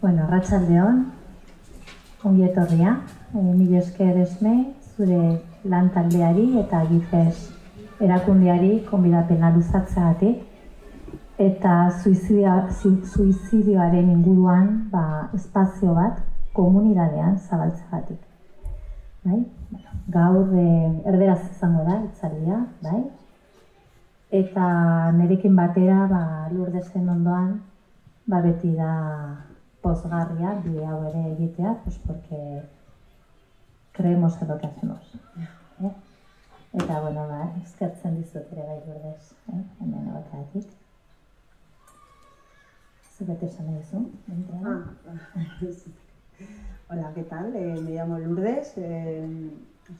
Bueno, arratsaldeon, ongi etorria, mila esker Esme, zure lan taldeari eta Gifes erakundeari gonbidapena luzatzeagatik eta suizidioaren inguruan espazio bat komunidadean zabaltzeagatik. Bai? Gaur erderaz izango da hitzaldia, bai? Eta nerekin batera Lurdesen ondoan beti da pozgarria bide hau ere egitea, pues porque creemos en lo que hacemos. Eta, bueno, eskertzen dizut ere bai Lourdes, hemen egoteagatik. Zubete esan nahi duzu? Hola, ¿qué tal? Me llamo Lourdes,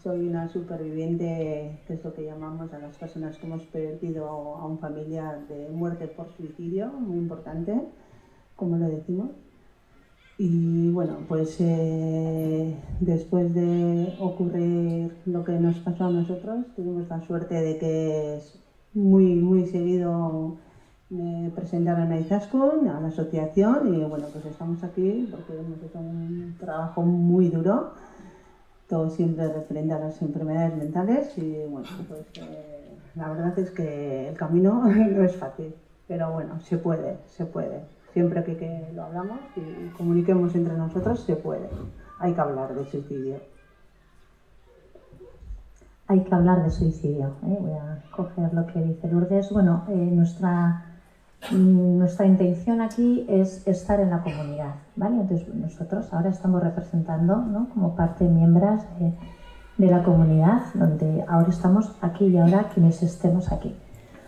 soy una superviviente, que es lo que llamamos a las personas que hemos perdido a un familiar de muerte por suicidio, muy importante, como lo decimos. Y bueno, pues después de ocurrir lo que nos pasó a nosotros, tuvimos la suerte de que muy seguido me presentaron a Izaskun, a la asociación, y bueno, pues estamos aquí porque hemos hecho un trabajo muy duro, todo siempre referente a las enfermedades mentales, y bueno, pues la verdad es que el camino no es fácil, pero bueno, se puede. Siempre que lo hablamos y comuniquemos entre nosotros, se puede. Hay que hablar de suicidio. Hay que hablar de suicidio. Voy a coger lo que dice Lourdes. Bueno, nuestra intención aquí es estar en la comunidad, ¿vale? Entonces nosotros ahora estamos representando, ¿no?, como parte miembros de la comunidad, donde ahora estamos aquí y ahora quienes estemos aquí.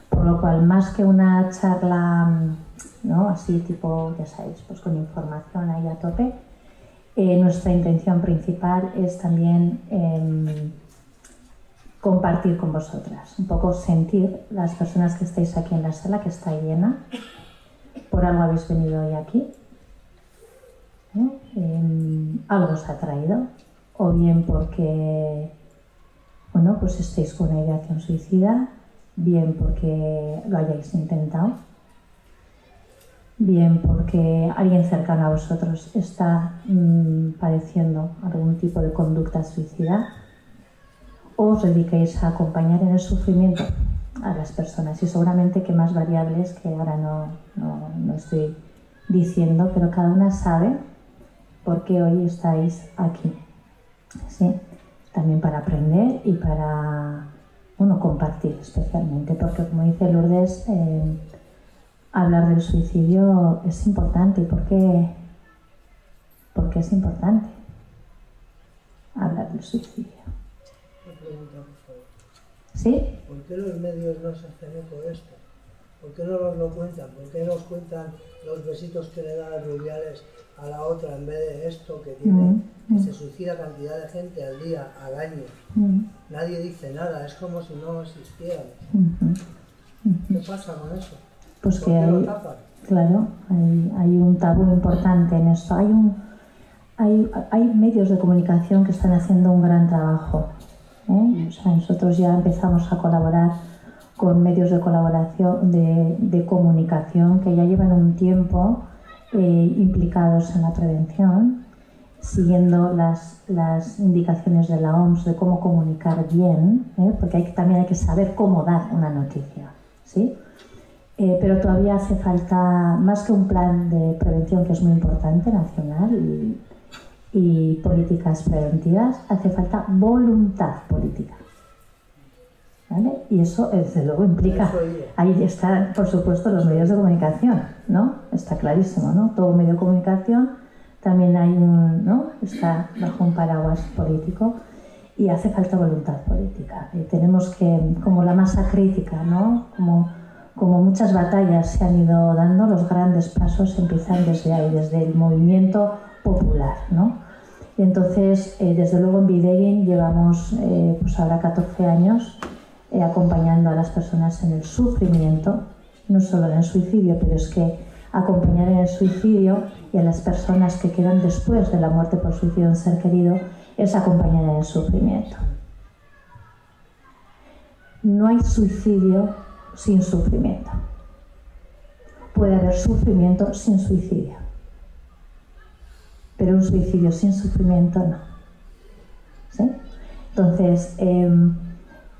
Por lo cual, más que una charla, ¿no?, así tipo, ya sabéis, pues con información ahí a tope, nuestra intención principal es también compartir con vosotras, un poco sentir las personas que estáis aquí en la sala, que está llena, por algo habéis venido hoy aquí, ¿no? Algo os ha traído, o bien porque, bueno, pues estéis con una ideación suicida, bien porque lo hayáis intentado, bien porque alguien cercano a vosotros está padeciendo algún tipo de conducta suicida, o os dediquéis a acompañar en el sufrimiento a las personas, y seguramente que más variables que ahora no estoy diciendo, pero cada una sabe por qué hoy estáis aquí, ¿sí? También para aprender y para, bueno, compartir especialmente, porque como dice Lourdes, hablar del suicidio es importante. ¿Y por qué es importante hablar del suicidio? Una pregunta, por favor. ¿Sí? ¿Por qué los medios no se hacen eco de esto? ¿Por qué no nos lo cuentan? ¿Por qué nos cuentan los besitos que le dan a Rubiales a la otra en vez de esto que tiene? Que se suicida cantidad de gente al día, al año. Nadie dice nada, es como si no existieran. ¿Qué pasa con eso? Pues ¿Por que qué lo tapan? Claro, hay un tabú importante en esto. Hay medios de comunicación que están haciendo un gran trabajo. O sea, nosotros ya empezamos a colaborar con medios de colaboración de comunicación que ya llevan un tiempo implicados en la prevención, siguiendo las indicaciones de la OMS de cómo comunicar bien, porque también hay que saber cómo dar una noticia, ¿sí? Pero todavía hace falta, más que un plan de prevención, que es muy importante, nacional, y políticas preventivas, hace falta voluntad política, ¿vale? Y eso, desde luego, implica, ahí están, por supuesto, los medios de comunicación, ¿no? Está clarísimo, ¿no? Todo medio de comunicación también hay ¿no?, está bajo un paraguas político, y hace falta voluntad política. Tenemos que, como la masa crítica, ¿no?, como muchas batallas se han ido dando, los grandes pasos empiezan desde ahí, desde el movimiento popular, ¿no? Y entonces, desde luego en Bidegin llevamos pues ahora 14 años acompañando a las personas en el sufrimiento, no solo en el suicidio, pero es que acompañar en el suicidio y a las personas que quedan después de la muerte por suicidio de un ser querido es acompañar en el sufrimiento. No hay suicidio sin sufrimiento. Puede haber sufrimiento sin suicidio. pero un suicidio sin sufrimiento no. ¿Sí? Entonces,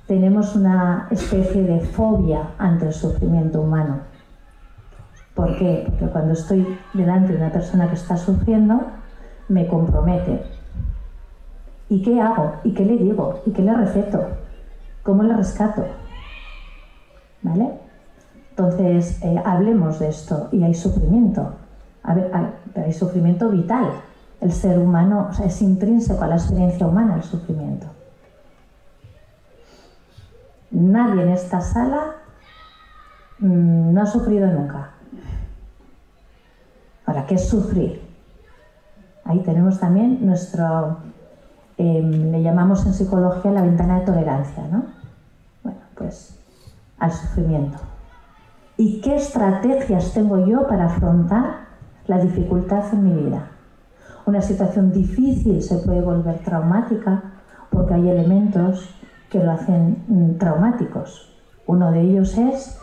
tenemos una especie de fobia ante el sufrimiento humano. ¿Por qué? Porque cuando estoy delante de una persona que está sufriendo, me compromete. ¿Y qué hago? ¿Y qué le digo? ¿Y qué le receto? ¿Cómo le rescato? ¿Vale? Entonces, hablemos de esto. Y hay sufrimiento. Pero hay sufrimiento vital. El ser humano, o sea, es intrínseco a la experiencia humana el sufrimiento. Nadie en esta sala no ha sufrido nunca. Ahora, ¿qué es sufrir? Ahí tenemos también nuestro, le llamamos en psicología la ventana de tolerancia, ¿no? Bueno, pues al sufrimiento. ¿Y qué estrategias tengo yo para afrontar la dificultad en mi vida? Una situación difícil se puede volver traumática porque hay elementos que lo hacen traumáticos. Uno de ellos es,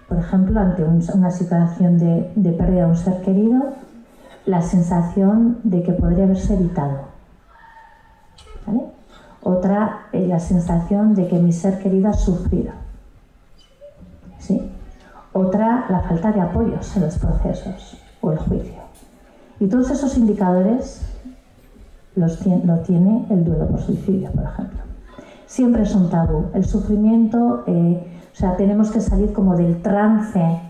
por ejemplo, ante una situación de pérdida de un ser querido, la sensación de que podría haberse evitado. ¿Vale? Otra, la sensación de que mi ser querido ha sufrido. ¿Sí? Otra, la falta de apoyos en los procesos o el juicio. Y todos esos indicadores lo tiene el duelo por suicidio, por ejemplo. Siempre es un tabú. El sufrimiento, o sea, tenemos que salir como del trance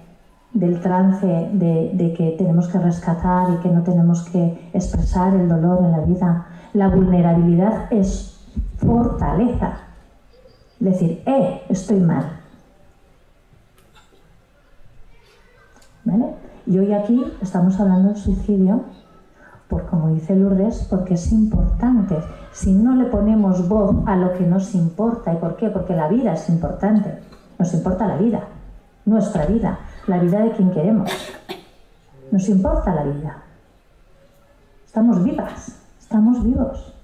de que tenemos que rescatar y que no tenemos que expresar el dolor en la vida. La vulnerabilidad es fortaleza. Decir, estoy mal. ¿Vale? Y hoy aquí estamos hablando del suicidio, por, como dice Lourdes, porque es importante. Si no le ponemos voz a lo que nos importa, ¿y por qué? Porque la vida es importante. Nos importa la vida, nuestra vida, la vida de quien queremos. Nos importa la vida. Estamos vivas, estamos vivos.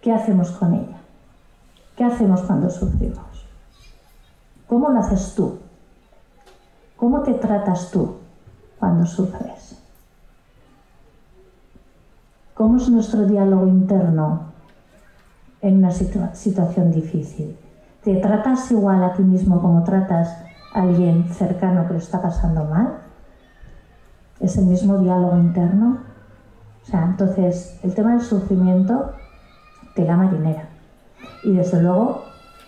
¿Qué hacemos con ella? ¿Qué hacemos cuando sufrimos? ¿Cómo lo haces tú? ¿Cómo te tratas tú cuando sufres? ¿Cómo es nuestro diálogo interno en una situación difícil? ¿Te tratas igual a ti mismo como tratas a alguien cercano que lo está pasando mal? ¿Es el mismo diálogo interno? O sea, entonces, el tema del sufrimiento, tela marinera. Y desde luego,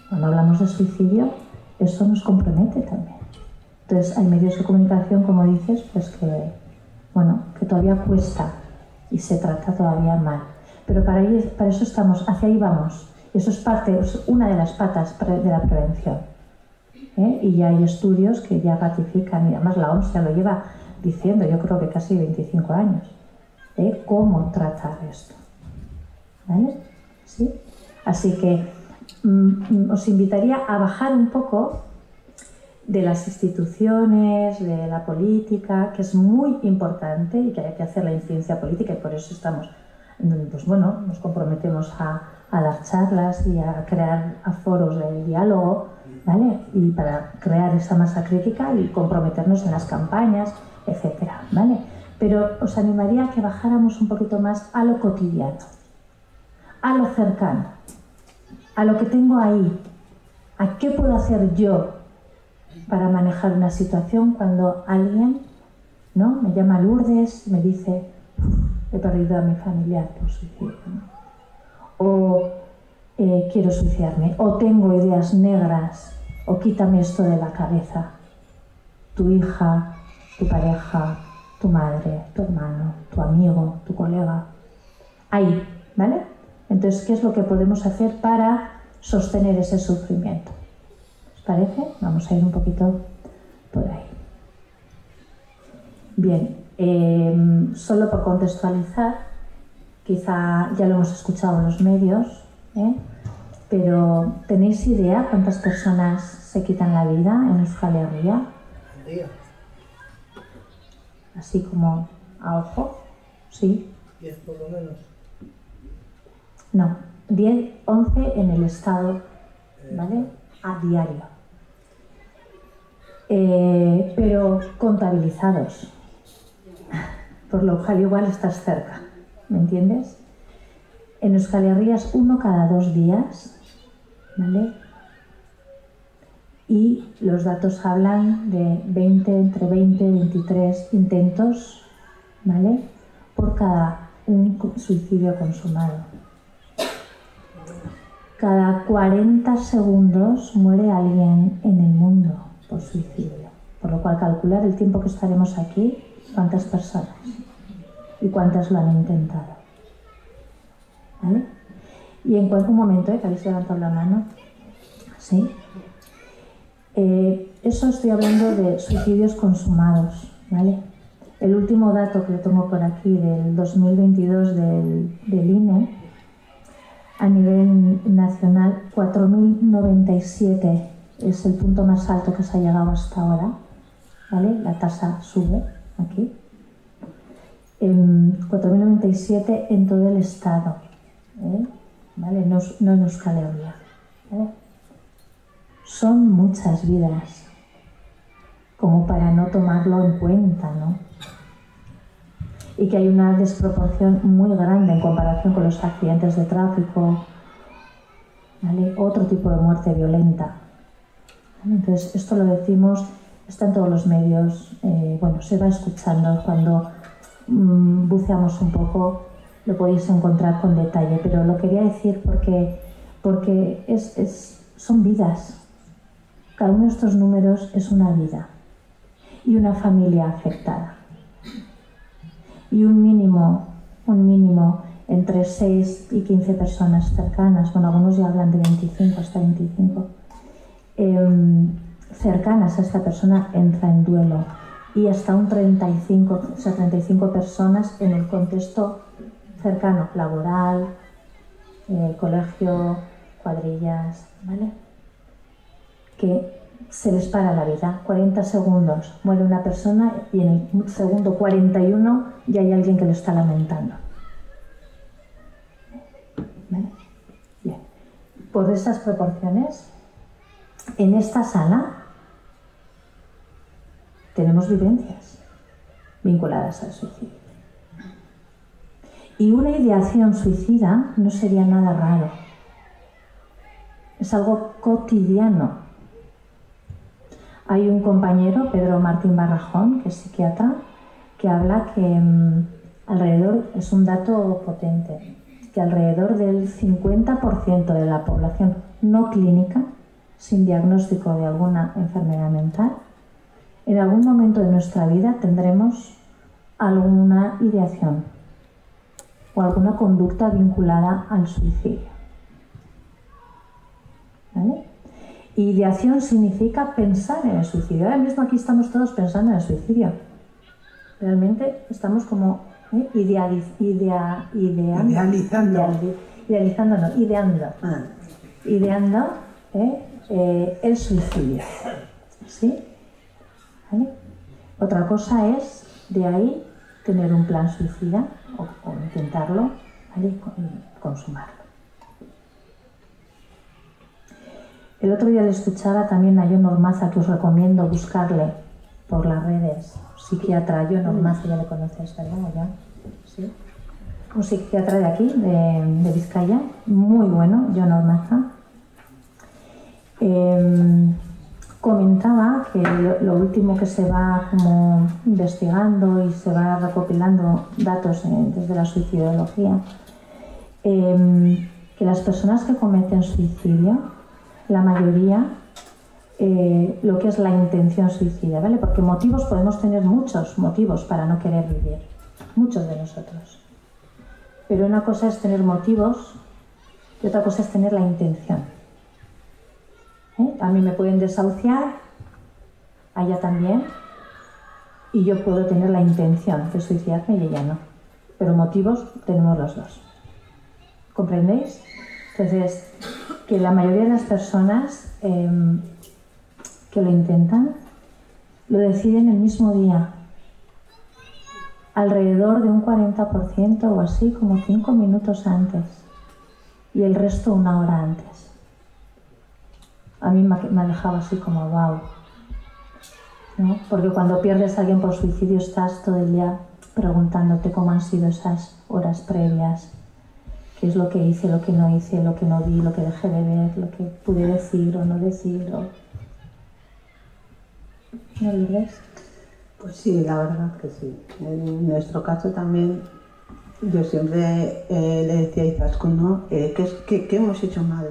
cuando hablamos de suicidio, eso nos compromete también. Entonces, hay medios de comunicación, como dices, pues que, bueno, que todavía cuesta y se trata todavía mal. Pero para eso estamos, hacia ahí vamos. Eso es una de las patas de la prevención. Y ya hay estudios que ya ratifican, y además la OMS ya lo lleva diciendo, yo creo que casi 25 años, cómo tratar esto. ¿Vale? ¿Sí? Así que os invitaría a bajar un poco de las instituciones, de la política, que es muy importante y que hay que hacer la incidencia política, y por eso estamos, pues bueno, nos comprometemos a dar charlas y a crear foros de diálogo, ¿vale? Y para crear esa masa crítica y comprometernos en las campañas, etcétera, ¿vale? Pero os animaría a que bajáramos un poquito más a lo cotidiano, a lo cercano, a lo que tengo ahí, a qué puedo hacer yo para manejar una situación cuando alguien, ¿no?, me llama Lourdes, me dice, he perdido a mi familiar por suicidio, ¿no? O quiero suicidarme, o tengo ideas negras, o quítame esto de la cabeza. Tu hija, tu pareja, tu madre, tu hermano, tu amigo, tu colega. Ahí, ¿vale? Entonces, ¿qué es lo que podemos hacer para sostener ese sufrimiento? ¿Os parece? Vamos a ir un poquito por ahí. Bien, solo por contextualizar, quizá ya lo hemos escuchado en los medios, pero ¿tenéis idea cuántas personas se quitan la vida en Euskal Herria? Así como a ojo, ¿sí? 10 por lo menos. No, 10, 11 en el estado, ¿vale? A diario. Pero contabilizados, por lo cual igual estás cerca, ¿me entiendes? En Euskal Herria es 1 cada 2 días, ¿vale? Y los datos hablan de entre 20 y 23 intentos, ¿vale?, por cada un suicidio consumado. Cada 40 segundos muere alguien en el mundo por suicidio, por lo cual calcular el tiempo que estaremos aquí, cuántas personas y cuántas lo han intentado, ¿vale? Y en un momento, que habéis levantado la mano, ¿sí? Eso estoy hablando de suicidios consumados, ¿vale? El último dato que le tengo por aquí, del 2022 del INE, a nivel nacional, 4.097 es el punto más alto que se ha llegado hasta ahora, ¿vale? La tasa sube aquí. 4.097 en todo el estado, ¿vale? No en Euskal Herria, ¿vale? Son muchas vidas, como para no tomarlo en cuenta, ¿no? Y que hay una desproporción muy grande en comparación con los accidentes de tráfico, ¿vale? Otro tipo de muerte violenta, ¿vale? Entonces, esto lo decimos, está en todos los medios, bueno, se va escuchando cuando buceamos un poco, lo podéis encontrar con detalle, pero lo quería decir porque son vidas. Cada uno de estos números es una vida y una familia afectada. Y un mínimo entre 6 y 15 personas cercanas, bueno, algunos ya hablan de 25, hasta 25, cercanas a esta persona entra en duelo. Y hasta un 35 personas en el contexto cercano, laboral, colegio, cuadrillas, ¿vale? Que se les para la vida. 40 segundos muere una persona y en el segundo 41 ya hay alguien que lo está lamentando. ¿Vale? Bien. Por esas proporciones, en esta sala tenemos vivencias vinculadas al suicidio. Y una ideación suicida no sería nada raro. Es algo cotidiano. Hay un compañero, Pedro Martín Barrajón, que es psiquiatra, que habla que alrededor, es un dato potente, que alrededor del 50% de la población no clínica, sin diagnóstico de alguna enfermedad mental, en algún momento de nuestra vida tendremos alguna ideación o alguna conducta vinculada al suicidio. ¿Vale? Ideación significa pensar en el suicidio. Ahora mismo aquí estamos todos pensando en el suicidio. Realmente estamos como ideando el suicidio. ¿Sí? ¿Vale? Otra cosa es, de ahí, tener un plan suicida o intentarlo, ¿vale?, y consumarlo. El otro día le escuchaba también a Jon Ormaza, que os recomiendo buscarle por las redes. Psiquiatra, Jon Ormaza, ya le conoces, ¿verdad? ¿Ya? ¿Sí? Un psiquiatra de aquí, de Vizcaya, muy bueno, Jon Ormaza. Comentaba que lo último que se va como investigando y se va recopilando datos desde la suicidología, que las personas que cometen suicidio, la mayoría, lo que es la intención suicida, ¿vale? Porque motivos podemos tener muchos motivos para no querer vivir, muchos de nosotros. Pero una cosa es tener motivos y otra cosa es tener la intención. A mí me pueden desahuciar, a ella también, y yo puedo tener la intención de suicidarme y ella no. Pero motivos tenemos los dos. ¿Comprendéis? Entonces, que la mayoría de las personas que lo intentan, lo deciden el mismo día. Alrededor de un 40% o así, como 5 minutos antes. Y el resto 1 hora antes. A mí me ha dejado así como wow, ¿no? Porque cuando pierdes a alguien por suicidio estás todo el día preguntándote cómo han sido esas horas horas previas. ¿Qué es lo que hice, lo que no hice, lo que no vi, lo que dejé de ver, lo que pude decir o no decir? ¿No lo ves? Pues sí, la verdad que sí. En nuestro caso también, yo siempre le decía a Izaskun, ¿no? ¿Qué hemos hecho mal?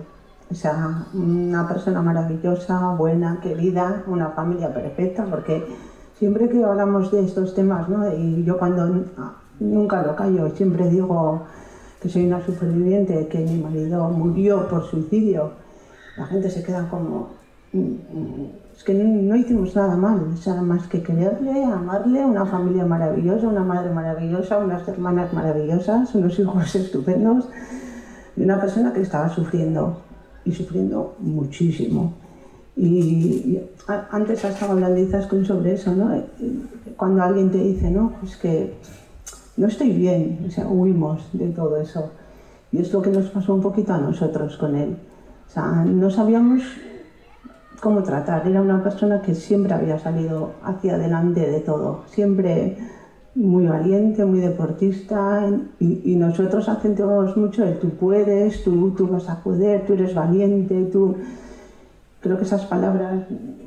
O sea, una persona maravillosa, buena, querida, una familia perfecta, porque siempre que hablamos de estos temas, ¿no? Y yo nunca lo callo, siempre digo que soy una superviviente, que mi marido murió por suicidio, la gente se queda como... Es que no hicimos nada mal, o sea, más que quererle, amarle, una familia maravillosa, una madre maravillosa, unas hermanas maravillosas, unos hijos estupendos, de una persona que estaba sufriendo, y sufriendo muchísimo. Y antes estaba hablando sobre eso, ¿no? Cuando alguien te dice, no, pues que no estoy bien, o sea, huimos de todo eso. Y es lo que nos pasó un poquito a nosotros con él. O sea, no sabíamos cómo tratar. Era una persona que siempre había salido hacia adelante de todo, siempre muy valiente, muy deportista, y nosotros acentuamos mucho el tú puedes, tú vas a poder, tú eres valiente, tú... Creo que esas palabras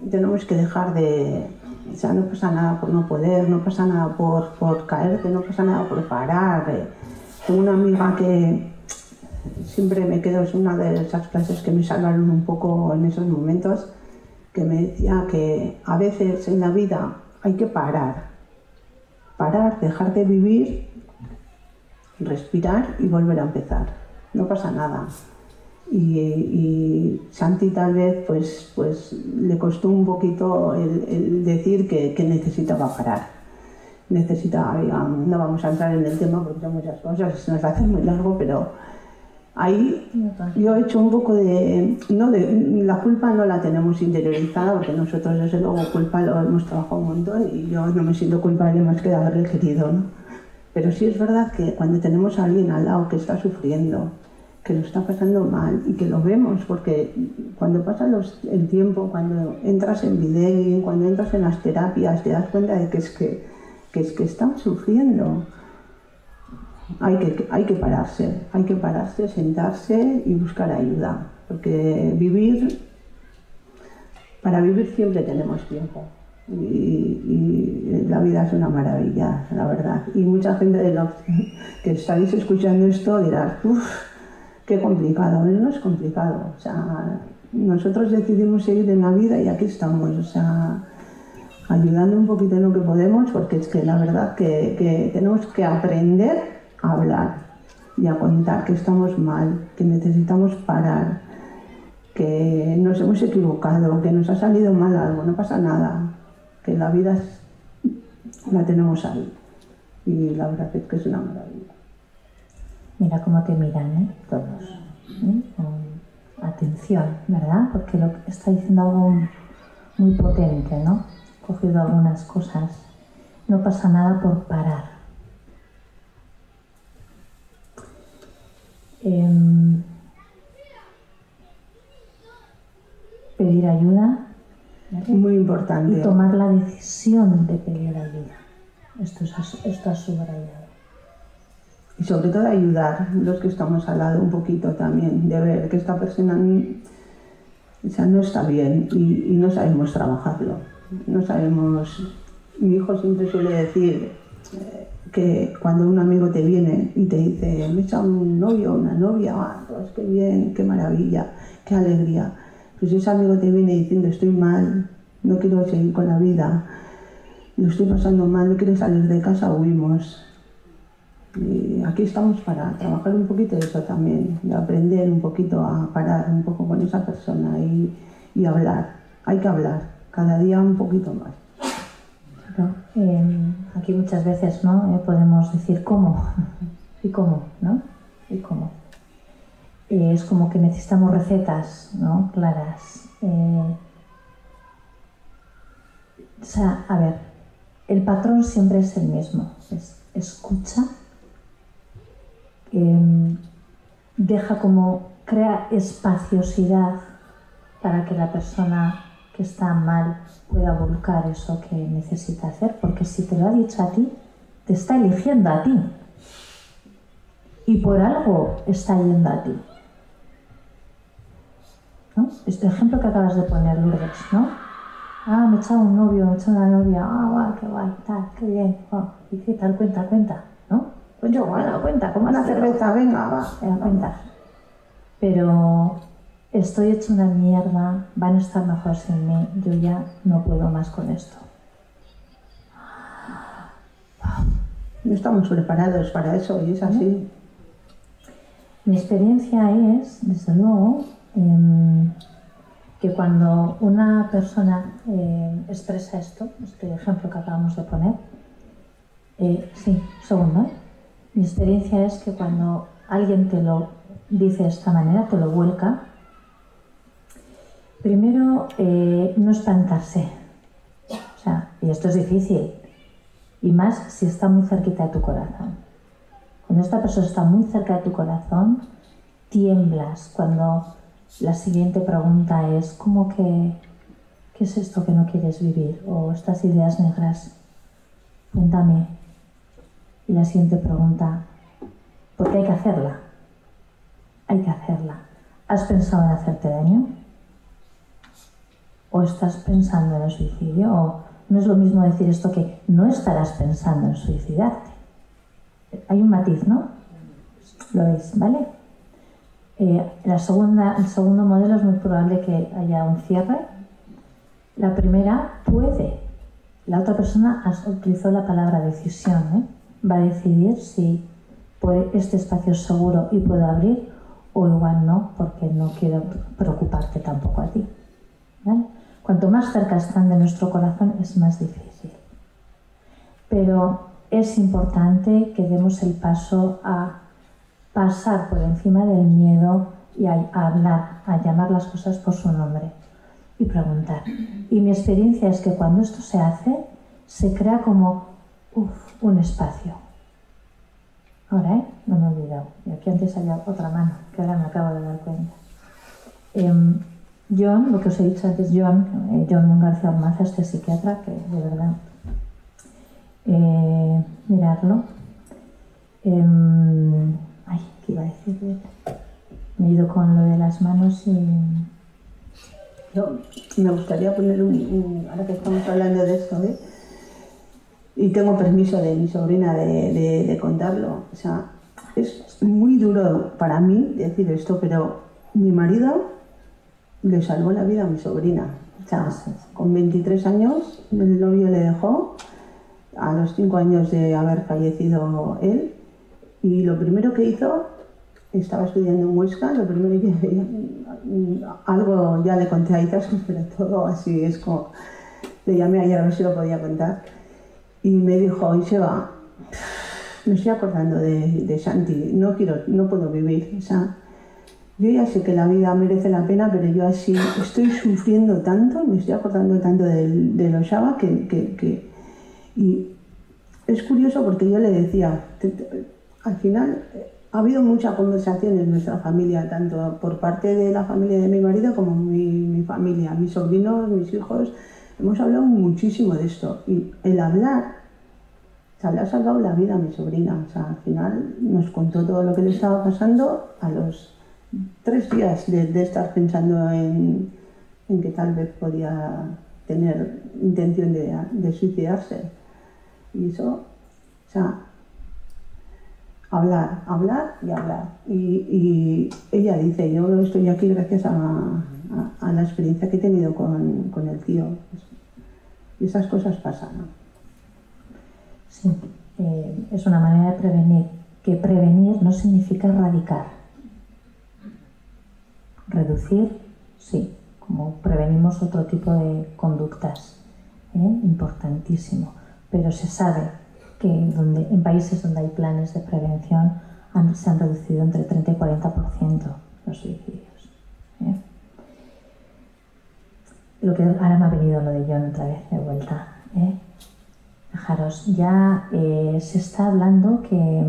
tenemos que dejar de... O sea, no pasa nada por no poder, no pasa nada por caerte, no pasa nada por parar. Tengo una amiga que siempre me quedo, es una de esas frases que me salvaron un poco en esos momentos, que me decía que a veces en la vida hay que parar, dejar de vivir, respirar y volver a empezar. No pasa nada. Y Santi tal vez pues le costó un poquito el decir que necesitaba parar. No vamos a entrar en el tema porque hay muchas cosas, se nos hace muy largo, pero ahí yo he hecho un poco la culpa no la tenemos interiorizada, porque nosotros desde luego culpa lo hemos trabajado un montón y yo no me siento culpable más que de haberle querido, ¿no? Pero sí es verdad que cuando tenemos a alguien al lado que está sufriendo, que lo está pasando mal y que lo vemos, porque cuando pasa el tiempo, cuando entras en video, cuando entras en las terapias, te das cuenta de que es que están sufriendo. Hay que pararse, sentarse y buscar ayuda, porque para vivir siempre tenemos tiempo y la vida es una maravilla, la verdad. Y mucha gente de los que estáis escuchando esto dirá, uff, qué complicado. No es complicado, o sea, nosotros decidimos seguir en la vida y aquí estamos, o sea, ayudando un poquito en lo que podemos, porque es que la verdad que tenemos que aprender a hablar y a contar que estamos mal, que necesitamos parar, que nos hemos equivocado, que nos ha salido mal algo, no pasa nada, que la vida la tenemos ahí y la verdad es que es una maravilla. Mira cómo te miran, todos, con atención, ¿verdad? Porque lo que está diciendo algo muy potente, ¿no? He cogido algunas cosas. No pasa nada por parar. Pedir ayuda, ¿vale? Muy importante. Y tomar la decisión de pedir ayuda. Esto ha subrayado. Y sobre todo ayudar los que estamos al lado un poquito también, de ver que esta persona no está bien y no sabemos trabajarlo. No sabemos... Mi hijo siempre suele decir que cuando un amigo te viene y te dice, me echa un novio o una novia, pues qué bien, qué maravilla, qué alegría. Pues si ese amigo te viene diciendo, estoy mal, no quiero seguir con la vida, lo estoy pasando mal, no quiero salir de casa, huimos. Y aquí estamos para trabajar un poquito de eso también, de aprender un poquito a parar un poco con esa persona y hablar. Hay que hablar, cada día un poquito más. Claro, aquí muchas veces, ¿no? Podemos decir cómo y cómo, ¿no? Y cómo. Es como que necesitamos recetas, ¿no? Claras. O sea, a ver, el patrón siempre es el mismo, es escucha. Crea espaciosidad para que la persona que está mal pueda volcar eso que necesita hacer, porque si te lo ha dicho a ti, te está eligiendo a ti. y por algo está yendo a ti, ¿no? Este ejemplo que acabas de poner, Lourdes, ¿no? Ah, me he echado un novio, me he echado una novia, ah, guau, qué guay, tal, qué bien, wow. ¿Y qué tal? Cuenta, ¿no? Pues yo, bueno, cuenta, ¿cómo Una cerveza, venga, va. Cuenta. Pero estoy hecho una mierda, van a estar mejor sin mí, yo ya no puedo más con esto. No estamos preparados para eso y es así. Mi experiencia es, desde luego, que cuando una persona expresa esto, este ejemplo que acabamos de poner, sí, segundo, mi experiencia es que cuando alguien te lo dice de esta manera, te lo vuelca, primero no espantarse, o sea, y esto es difícil, y más si está muy cerquita de tu corazón. Cuando esta persona está muy cerca de tu corazón, tiemblas cuando la siguiente pregunta es ¿cómo que qué es esto que no quieres vivir? O estas ideas negras, cuéntame. Y la siguiente pregunta, porque hay que hacerla. Hay que hacerla. ¿Has pensado en hacerte daño? ¿O estás pensando en el suicidio? ¿O no es lo mismo decir esto que no estarás pensando en suicidarte? Hay un matiz, ¿no? Lo veis, ¿vale? El segundo modelo es muy probable que haya un cierre. La primera puede. La otra persona utilizó la palabra decisión, ¿eh? Va a decidir si este espacio es seguro y puedo abrir, o igual no, porque no quiero preocuparte tampoco a ti, ¿vale? Cuanto más cerca están de nuestro corazón es más difícil. Pero es importante que demos el paso a pasar por encima del miedo y a hablar, a llamar las cosas por su nombre y preguntar. Y mi experiencia es que cuando esto se hace, se crea como un espacio. Ahora, no me he olvidado. Y aquí antes había otra mano, que ahora me acabo de dar cuenta. John, lo que os he dicho antes, John García Ormaza, este psiquiatra, que de verdad, mirarlo. Ay, ¿qué iba a decir? Me he ido con lo de las manos y... Yo me gustaría poner ahora que estamos hablando de esto, ¿eh? Y tengo permiso de mi sobrina de contarlo. O sea, es muy duro para mí decir esto, pero mi marido le salvó la vida a mi sobrina. O sea, con 23 años el novio le dejó, a los 5 años de haber fallecido él, y lo primero que hizo, estaba estudiando en Huesca, lo primero que algo ya le conté a Izaskun, pero todo así es como... Le llamé ayer a ver si lo podía contar. Y me dijo, Iseba, me estoy acordando de Santi, no puedo vivir. O sea, yo ya sé que la vida merece la pena, pero yo así estoy sufriendo tanto, me estoy acordando tanto de los Shaba que... Y es curioso porque yo le decía, al final ha habido mucha conversación en nuestra familia, tanto por parte de la familia de mi marido como mi familia, mis sobrinos, mis hijos. Hemos hablado muchísimo de esto y el hablar, o sea, le ha salvado la vida a mi sobrina. O sea, al final nos contó todo lo que le estaba pasando a los 3 días de estar pensando en que tal vez podía tener intención de suicidarse. Y eso, o sea, hablar y hablar. Y ella dice, yo estoy aquí gracias a la experiencia que he tenido con el tío. Y esas cosas pasan, ¿no? Sí, es una manera de prevenir, que prevenir no significa erradicar. Reducir, sí, como prevenimos otro tipo de conductas, importantísimo. Pero se sabe que en países donde hay planes de prevención se han reducido entre 30 y 40% los suicidios. Lo que ahora me ha venido lo de John otra vez de vuelta. Fijaros, ya se está hablando que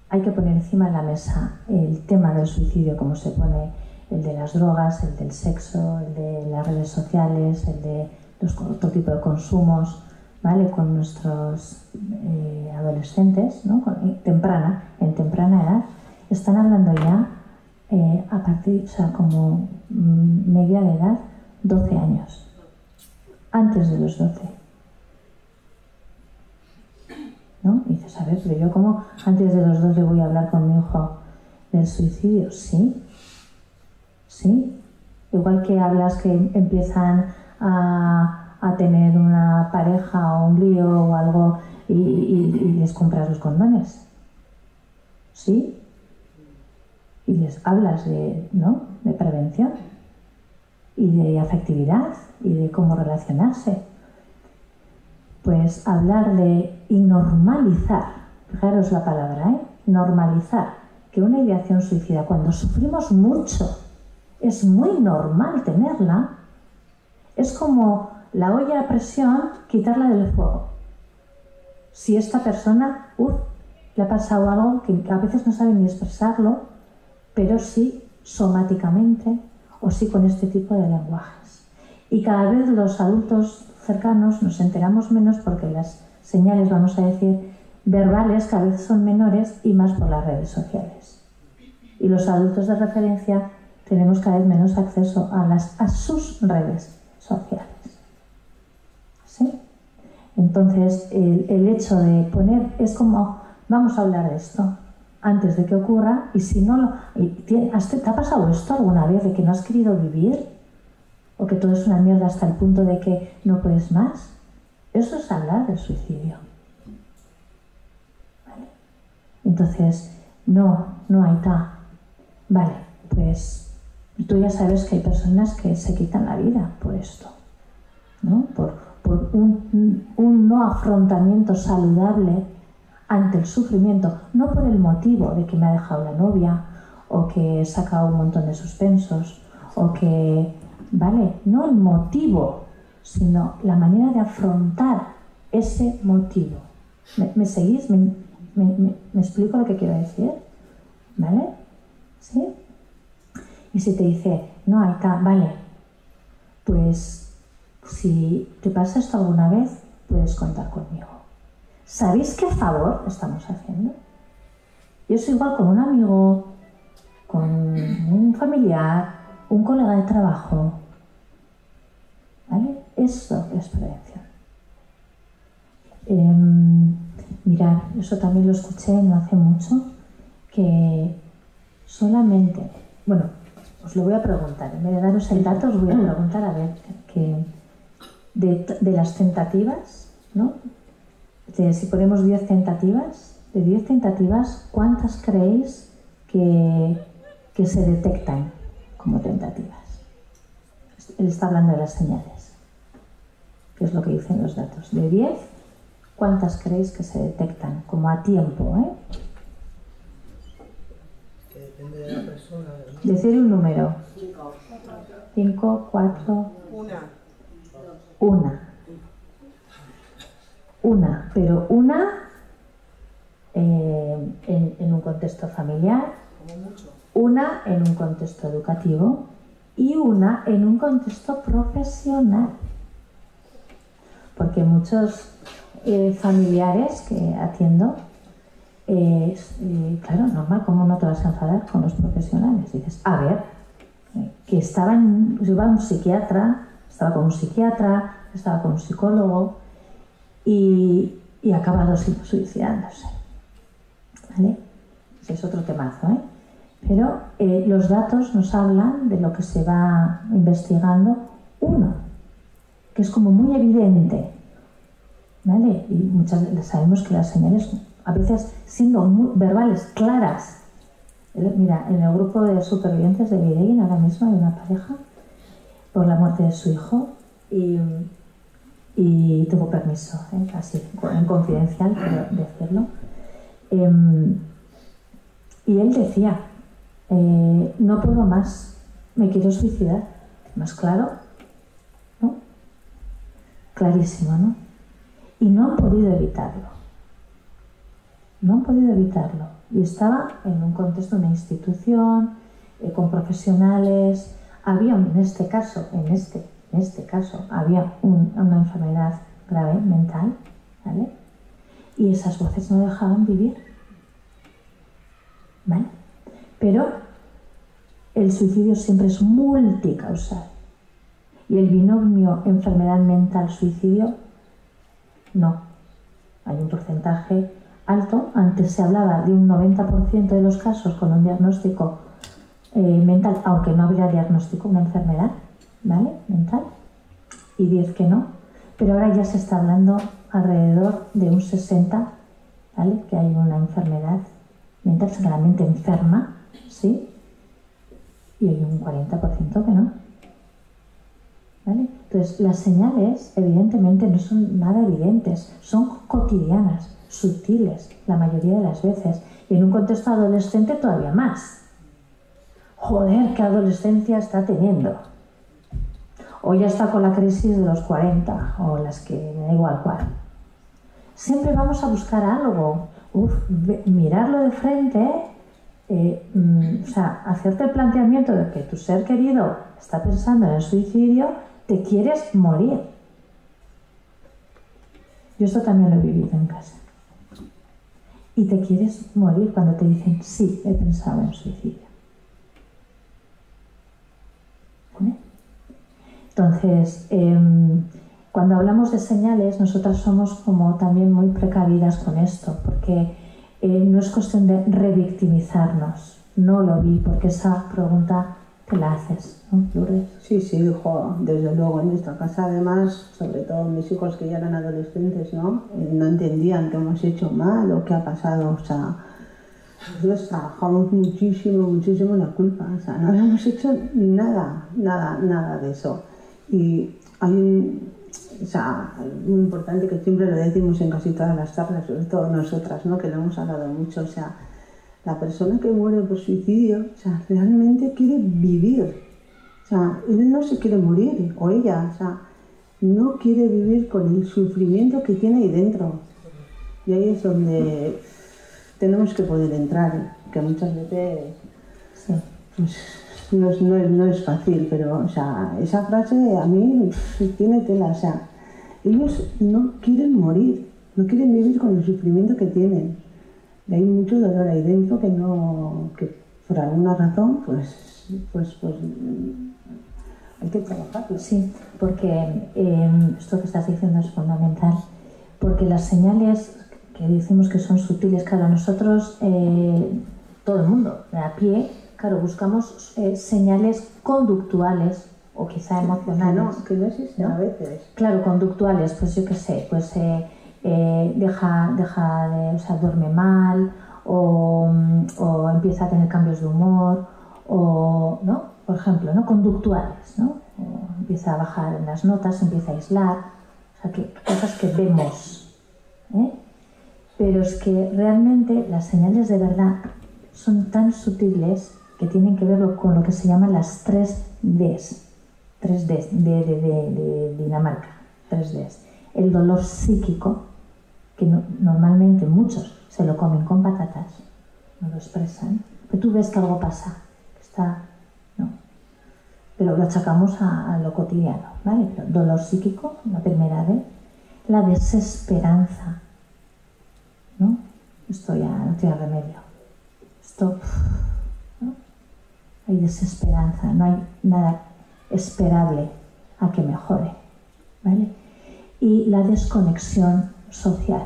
hay que poner encima de la mesa el tema del suicidio, como se pone el de las drogas, el del sexo, el de las redes sociales, el de otro tipo de consumos, ¿vale? Con nuestros adolescentes, ¿no? en temprana edad, están hablando ya a partir, o sea, como media de edad, 12 años, antes de los 12. ¿No? Y dices, a ver, pero yo como antes de los 12 voy a hablar con mi hijo del suicidio. Sí, sí. Igual que hablas que empiezan a tener una pareja o un lío o algo y les compras los condones. ¿Sí? Y les hablas de, ¿no?, de prevención y de afectividad y de cómo relacionarse. Pues hablar de y normalizar, fijaros la palabra, normalizar, que una ideación suicida, cuando sufrimos mucho, es muy normal tenerla, es como la olla a presión, quitarla del fuego. Si esta persona, le ha pasado algo que a veces no sabe ni expresarlo, pero sí somáticamente o sí con este tipo de lenguajes. Y cada vez los adultos cercanos nos enteramos menos porque las señales, vamos a decir, verbales cada vez son menores y más por las redes sociales. Y los adultos de referencia tenemos cada vez menos acceso a sus redes sociales. ¿Sí? Entonces, el hecho de poner, es como, vamos a hablar de esto antes de que ocurra, y si no, ¿te ha pasado esto alguna vez de que no has querido vivir? ¿O que todo es una mierda hasta el punto de que no puedes más? Eso es hablar del suicidio. ¿Vale? Entonces, no hay tal. Vale, pues tú ya sabes que hay personas que se quitan la vida por esto, ¿no? Por un no afrontamiento saludable ante el sufrimiento, no por el motivo de que me ha dejado la novia, o que he sacado un montón de suspensos, o que... ¿Vale? No el motivo, sino la manera de afrontar ese motivo. ¿Me seguís? ¿Me explico lo que quiero decir? ¿Vale? ¿Sí? Y si te dice, no, ahí está, vale, pues si te pasa esto alguna vez, puedes contar conmigo. ¿Sabéis qué favor estamos haciendo? Yo soy igual con un amigo, con un familiar, un colega de trabajo. ¿Vale? Eso es prevención. Mirad, eso también lo escuché no hace mucho, que solamente, bueno, os lo voy a preguntar, en vez de daros el dato os voy a preguntar a ver que de las tentativas, ¿no? Si ponemos 10 tentativas, de 10 tentativas, ¿cuántas creéis que se detectan como tentativas? Él está hablando de las señales, que es lo que dicen los datos. De 10, ¿cuántas creéis que se detectan como a tiempo? Que depende de la persona. Decir un número. 5, 4... Una, pero una en un contexto familiar, una en un contexto educativo y una en un contexto profesional. Porque muchos familiares que atiendo, claro, normal, ¿cómo no te vas a enfadar con los profesionales? Dices, a ver, que iba un psiquiatra, estaba con un psiquiatra, estaba con un psicólogo y ha acabado suicidándose. ¿Vale? Ese es otro temazo, ¿eh? Pero los datos nos hablan de lo que se va investigando. Uno, que es como muy evidente, ¿vale? Y muchas veces sabemos que las señales, a veces siendo muy verbales, claras. Mira, en el grupo de supervivientes de Virein ahora mismo hay una pareja por la muerte de su hijo y tuvo permiso, así, en confidencial, quiero decirlo. Y él decía, no puedo más, me quiero suicidar. Más claro, ¿no? Clarísimo, ¿no? Y no han podido evitarlo. No han podido evitarlo. Y estaba en un contexto, una institución, con profesionales. Había, en este caso, había una enfermedad grave mental, ¿vale? Y esas voces no dejaban vivir. Pero el suicidio siempre es multicausal. Y el binomio enfermedad mental-suicidio, no. Hay un porcentaje alto. Antes se hablaba de un 90% de los casos con un diagnóstico mental, aunque no habría diagnóstico, una enfermedad, ¿vale? Mental, y 10 que no. Pero ahora ya se está hablando alrededor de un 60%, ¿vale? Que hay una enfermedad mental claramente enferma, ¿sí? Y hay un 40% que no. ¿Vale? Entonces, las señales, evidentemente, no son nada evidentes, son cotidianas, sutiles, la mayoría de las veces. Y en un contexto adolescente todavía más. Joder, qué adolescencia está teniendo. O ya está con la crisis de los 40, o las que me da igual cuál. Siempre vamos a buscar algo. Mirarlo de frente, o sea, hacerte el planteamiento de que tu ser querido está pensando en el suicidio, te quieres morir. Yo esto también lo he vivido en casa. Y te quieres morir cuando te dicen, sí, he pensado en suicidio. ¿Vale? Entonces, cuando hablamos de señales, nosotras somos como también muy precavidas con esto, porque no es cuestión de revictimizarnos. No lo vi, porque esa pregunta te la haces, ¿no, Lourdes? Sí, hijo, desde luego. En nuestra casa, además, sobre todo mis hijos que ya eran adolescentes, ¿no? No entendían que hemos hecho mal o qué ha pasado. O sea, nosotros trabajamos muchísimo la culpa. O sea, no habíamos hecho nada de eso. Y hay o sea, muy importante que siempre lo decimos en casi todas las charlas, sobre todo nosotras, ¿no? Que lo hemos hablado mucho. O sea, la persona que muere por suicidio, o sea, realmente quiere vivir. O sea, él no se quiere morir, o ella, o sea, no quiere vivir con el sufrimiento que tiene ahí dentro. Y ahí es donde tenemos que poder entrar, que muchas veces Sí. Pues, no es fácil, pero, o sea, esa frase a mí tiene tela. O sea, ellos no quieren morir, no quieren vivir con el sufrimiento que tienen. Y hay mucho dolor ahí dentro que por alguna razón, pues hay que trabajarlo. Sí, porque esto que estás diciendo es fundamental, porque las señales que decimos que son sutiles, claro, nosotros, todo el mundo, de a pie, claro, buscamos señales conductuales o quizá emocionales. Que no existen, ¿no? A veces. Claro, conductuales, pues yo qué sé, pues deja de, o sea, duerme mal, o empieza a tener cambios de humor, o, ¿no? Por ejemplo, ¿no? Conductuales, ¿no? O empieza a bajar en las notas, empieza a aislar, o sea, que cosas que vemos, ¿eh? Pero es que realmente las señales de verdad son tan sutiles que tienen que ver con lo que se llaman las 3Ds. 3Ds de Dinamarca. 3Ds. El dolor psíquico, que normalmente muchos se lo comen con patatas, no lo expresan, pero tú ves que algo pasa, que está, no. Pero lo achacamos a lo cotidiano, ¿vale? Pero dolor psíquico, la primera D. La desesperanza, ¿no? Esto ya no tiene remedio. Esto, ¿no? Hay desesperanza, no hay nada esperable a que mejore, ¿vale? Y la desconexión social.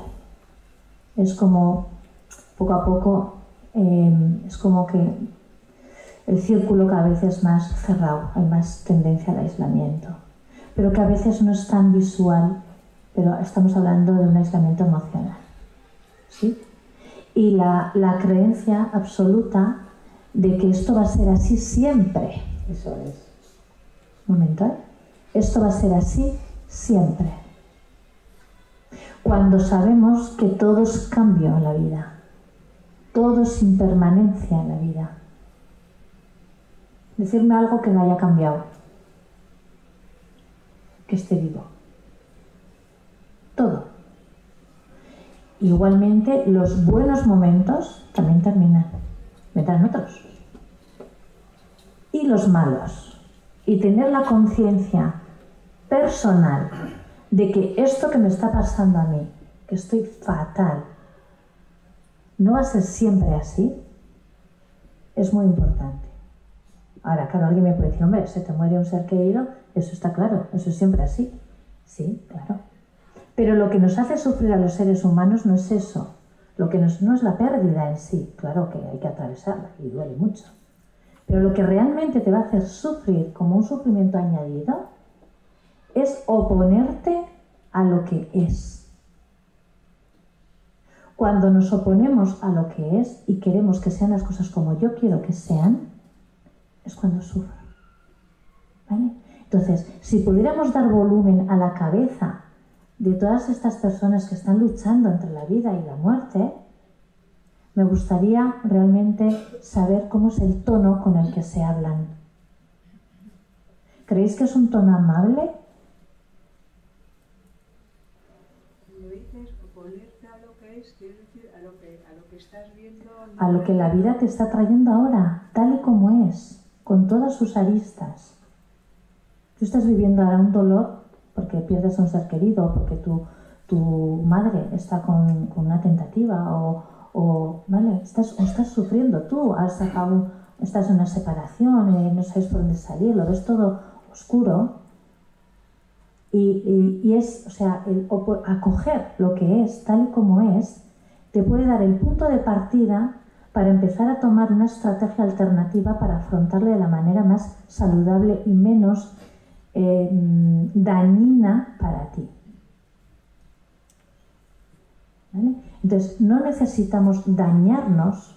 Es como, poco a poco, es como que el círculo cada vez es más cerrado, hay más tendencia al aislamiento, pero que a veces no es tan visual, pero estamos hablando de un aislamiento emocional, ¿sí? Y la creencia absoluta de que esto va a ser así siempre. Eso es. Un momento, ¿eh? Esto va a ser así siempre. Cuando sabemos que todo es cambio en la vida, todo es impermanencia en la vida. Decirme algo que no haya cambiado, que esté vivo. Todo. Igualmente, los buenos momentos también terminan. Vendrán otros. Y los malos. Y tener la conciencia personal de que esto que me está pasando a mí, que estoy fatal, no va a ser siempre así, es muy importante. Ahora, claro, alguien me puede decir, hombre, se te muere un ser querido, eso está claro, eso es siempre así. Sí, claro. Pero lo que nos hace sufrir a los seres humanos no es eso. No es la pérdida en sí, claro que hay que atravesarla y duele mucho. Pero lo que realmente te va a hacer sufrir como un sufrimiento añadido es oponerte a lo que es. Cuando nos oponemos a lo que es y queremos que sean las cosas como yo quiero que sean, es cuando sufro. ¿Vale? Entonces, si pudiéramos dar volumen a la cabeza de todas estas personas que están luchando entre la vida y la muerte, me gustaría realmente saber cómo es el tono con el que se hablan. ¿Creéis que es un tono amable? Cuando dices oponerte a lo que es, quiere decir a lo que estás viendo... A lo que la vida te está trayendo ahora, tal y como es, con todas sus aristas. Tú estás viviendo ahora un dolor porque pierdes a un ser querido, porque tu madre está con una tentativa, ¿vale? Estás sufriendo tú, estás en una separación, no sabes por dónde salir, lo ves todo oscuro. Y es, o sea, acoger lo que es tal y como es, te puede dar el punto de partida para empezar a tomar una estrategia alternativa para afrontarle de la manera más saludable y menos dañina para ti. ¿Vale? Entonces, no necesitamos dañarnos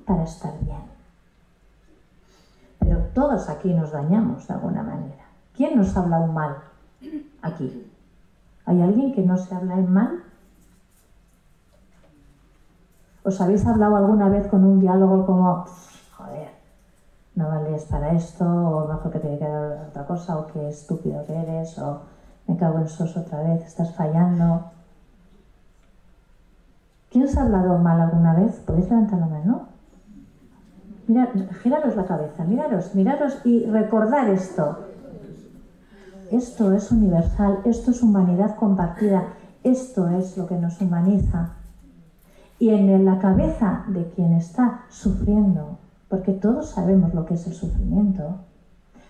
para estar bien. Pero todos aquí nos dañamos de alguna manera. ¿Quién nos ha hablado mal aquí? ¿Hay alguien que no se habla en mal? ¿Os habéis hablado alguna vez con un diálogo como, joder, no vales para esto, o mejor que te quede otra cosa, o qué estúpido que eres, o me cago en sos otra vez, estás fallando? ¿Quién os ha hablado mal alguna vez? ¿Podéis levantar la mano? Mirad, giraros la cabeza, miraros y recordar esto. Esto es universal, esto es humanidad compartida, esto es lo que nos humaniza. Y en la cabeza de quien está sufriendo, porque todos sabemos lo que es el sufrimiento,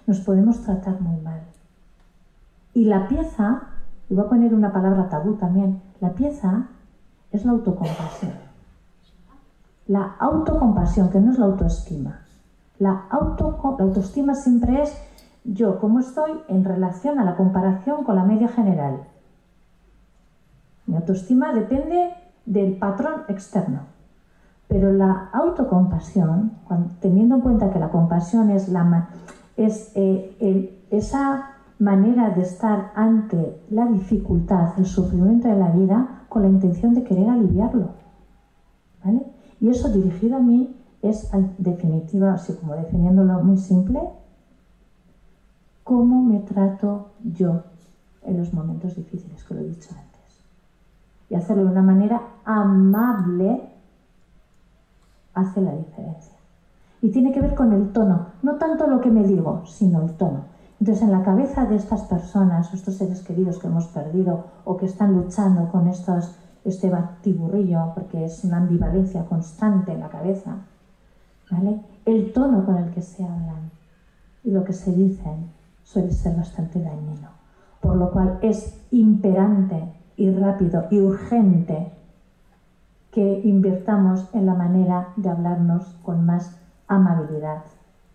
nos podemos tratar muy mal. Y la pieza, y voy a poner una palabra tabú también, la pieza es la autocompasión. La autocompasión, que no es la autoestima. La autoestima siempre es yo, cómo estoy en relación a la comparación con la media general. Mi autoestima depende del patrón externo. Pero la autocompasión, teniendo en cuenta que la compasión es esa manera de estar ante la dificultad, el sufrimiento de la vida, con la intención de querer aliviarlo. ¿Vale? Y eso dirigido a mí es, en definitiva, así como definiéndolo muy simple, cómo me trato yo en los momentos difíciles, que lo he dicho antes. Y hacerlo de una manera amable hace la diferencia. Y tiene que ver con el tono, no tanto lo que me digo, sino el tono. Entonces, en la cabeza de estas personas, o estos seres queridos que hemos perdido, o que están luchando con este batiburrillo, porque es una ambivalencia constante en la cabeza, ¿vale? El tono con el que se hablan y lo que se dicen suele ser bastante dañino. Por lo cual es imperante y rápido y urgente que invirtamos en la manera de hablarnos con más amabilidad.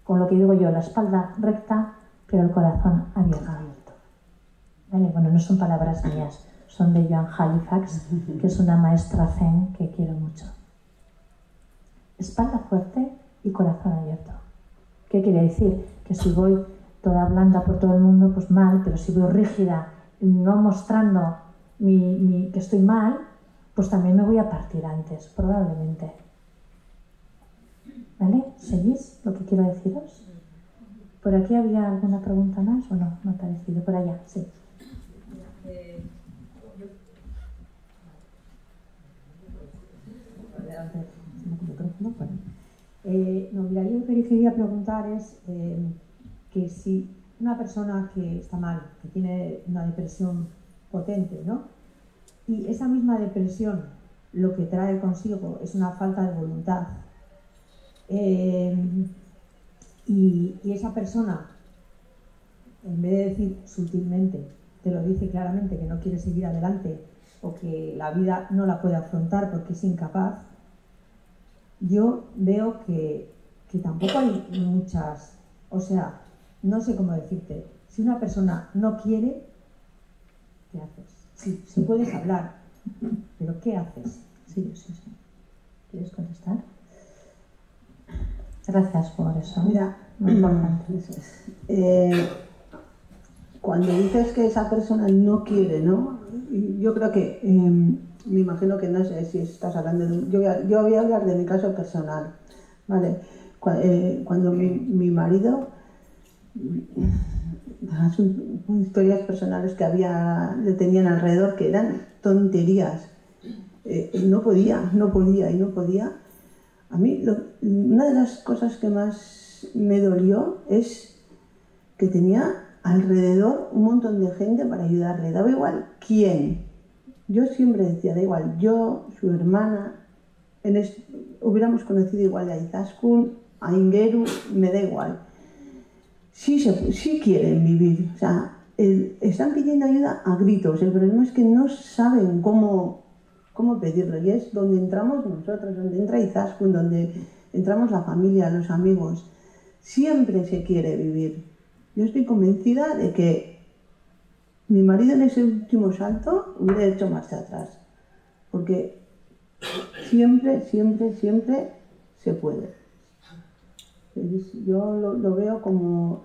Con lo que digo yo, la espalda recta, pero el corazón abierto. ¿Vale? Bueno, no son palabras mías, son de Joan Halifax, que es una maestra zen que quiero mucho. Espalda fuerte y corazón abierto. ¿Qué quiere decir? Que si voy toda blanda por todo el mundo, pues mal, pero si voy rígida, no mostrando que estoy mal, pues también me voy a partir antes, probablemente. ¿Vale? ¿Seguís lo que quiero deciros? ¿Por aquí había alguna pregunta más o no? Me ha parecido. Por allá, sí. No, mira, yo lo que quería preguntar es que si una persona que está mal, que tiene una depresión potente, ¿no? Y esa misma depresión lo que trae consigo es una falta de voluntad, Y esa persona, en vez de decir sutilmente, te lo dice claramente que no quiere seguir adelante o que la vida no la puede afrontar porque es incapaz, yo veo que tampoco hay muchas, o sea, no sé cómo decirte, si una persona no quiere, ¿qué haces? Sí, sí puedes hablar, pero ¿qué haces? Sí. ¿Quieres contestar? Gracias por eso. Mira, muy importante. Cuando dices que esa persona no quiere, ¿no? Yo creo que, me imagino que no sé si estás hablando de... Yo voy a hablar de mi caso personal, ¿vale? Cuando mi marido, las historias personales que le tenían alrededor, que eran tonterías, no podía. A mí, una de las cosas que más me dolió es que tenía alrededor un montón de gente para ayudarle, daba igual quién. Yo siempre decía, da igual, yo, su hermana, hubiéramos conocido igual a Izaskun, a Ingeru, me da igual. Sí quieren vivir, o sea, están pidiendo ayuda a gritos, el problema es que no saben cómo pedirlo, y es donde entramos nosotros, donde entra Izaskun, donde entramos la familia, los amigos. Siempre se quiere vivir. Yo estoy convencida de que mi marido en ese último salto hubiera hecho marcha atrás, porque siempre se puede. Yo lo veo como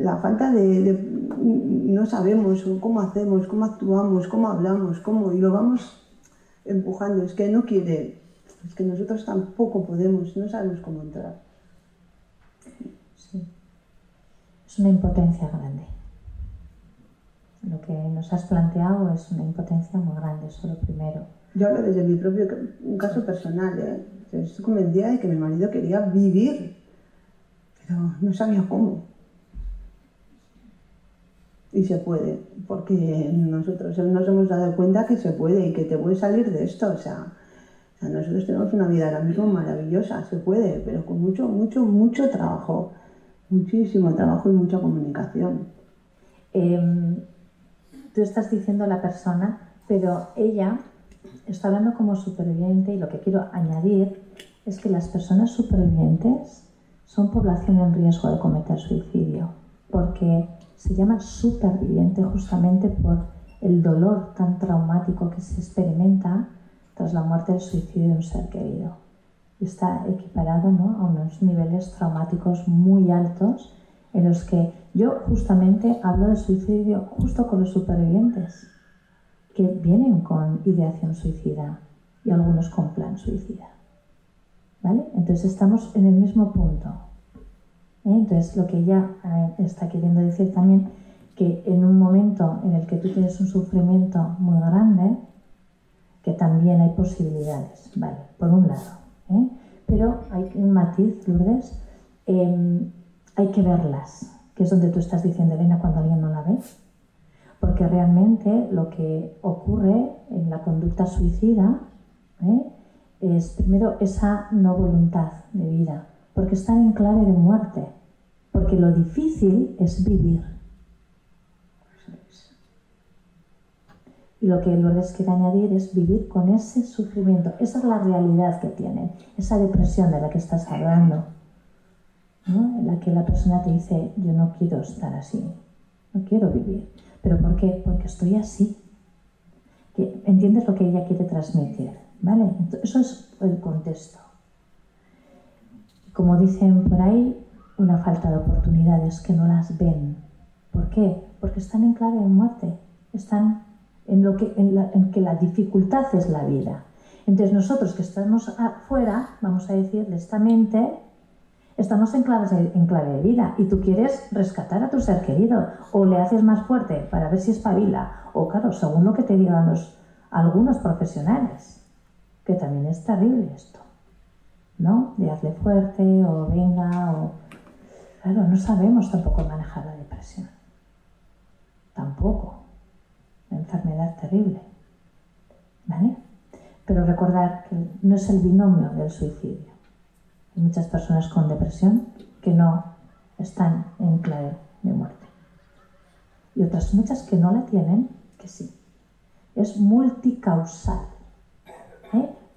la falta de no sabemos cómo hacemos, cómo actuamos, cómo hablamos, y lo vamos empujando. Es que no quiere, es que nosotros tampoco podemos, no sabemos cómo entrar. Sí. Es una impotencia grande. Lo que nos has planteado es una impotencia muy grande, eso lo primero. Yo hablo desde mi propio caso personal, Estoy convencida de que mi marido quería vivir, pero no sabía cómo. Y se puede, porque nosotros nos hemos dado cuenta que se puede y que te puedes salir de esto. O sea, nosotros tenemos una vida ahora mismo maravillosa, se puede, pero con mucho trabajo, muchísimo trabajo y mucha comunicación. Tú estás diciendo la persona, pero ella está hablando como superviviente, y lo que quiero añadir es que las personas supervivientes son población en riesgo de cometer suicidio, porque se llama superviviente justamente por el dolor tan traumático que se experimenta tras la muerte del suicidio de un ser querido. Está equiparado, ¿no?, a unos niveles traumáticos muy altos, en los que yo justamente hablo de suicidio justo con los supervivientes, que vienen con ideación suicida y algunos con plan suicida. ¿Vale? Entonces estamos en el mismo punto. Entonces lo que ella está queriendo decir también, que en un momento en el que tú tienes un sufrimiento muy grande, que también hay posibilidades, ¿vale? Por un lado. Pero hay un matiz, Lourdes, hay que verlas, que es donde tú estás diciendo, Elena, cuando alguien no la ve. Porque realmente lo que ocurre en la conducta suicida es primero esa no voluntad de vida, porque están en clave de muerte, porque lo difícil es vivir. Y lo que Lourdes quiere añadir es vivir con ese sufrimiento. Esa es la realidad que tienen, esa depresión de la que estás hablando, ¿no? En la que la persona te dice, yo no quiero estar así, no quiero vivir. ¿Pero por qué? Porque estoy así. ¿Entiendes lo que ella quiere transmitir? ¿Vale? Entonces, eso es el contexto. Como dicen por ahí, una falta de oportunidades, que no las ven. ¿Por qué? Porque están en clave de muerte. Están en que la dificultad es la vida. Entonces nosotros que estamos afuera, vamos a decirle, esta mente, estamos en clave de vida, y tú quieres rescatar a tu ser querido, o le haces más fuerte para ver si espabila, o claro, según lo que te digan algunos profesionales, que también es terrible esto, ¿no? De hazle fuerte, o venga, o... Claro, no sabemos tampoco manejar la depresión. Tampoco. Una enfermedad terrible. ¿Vale? Pero recordar que no es el binomio del suicidio. Hay muchas personas con depresión que no están en clave de muerte. Y otras muchas que no la tienen, que sí. Es multicausal.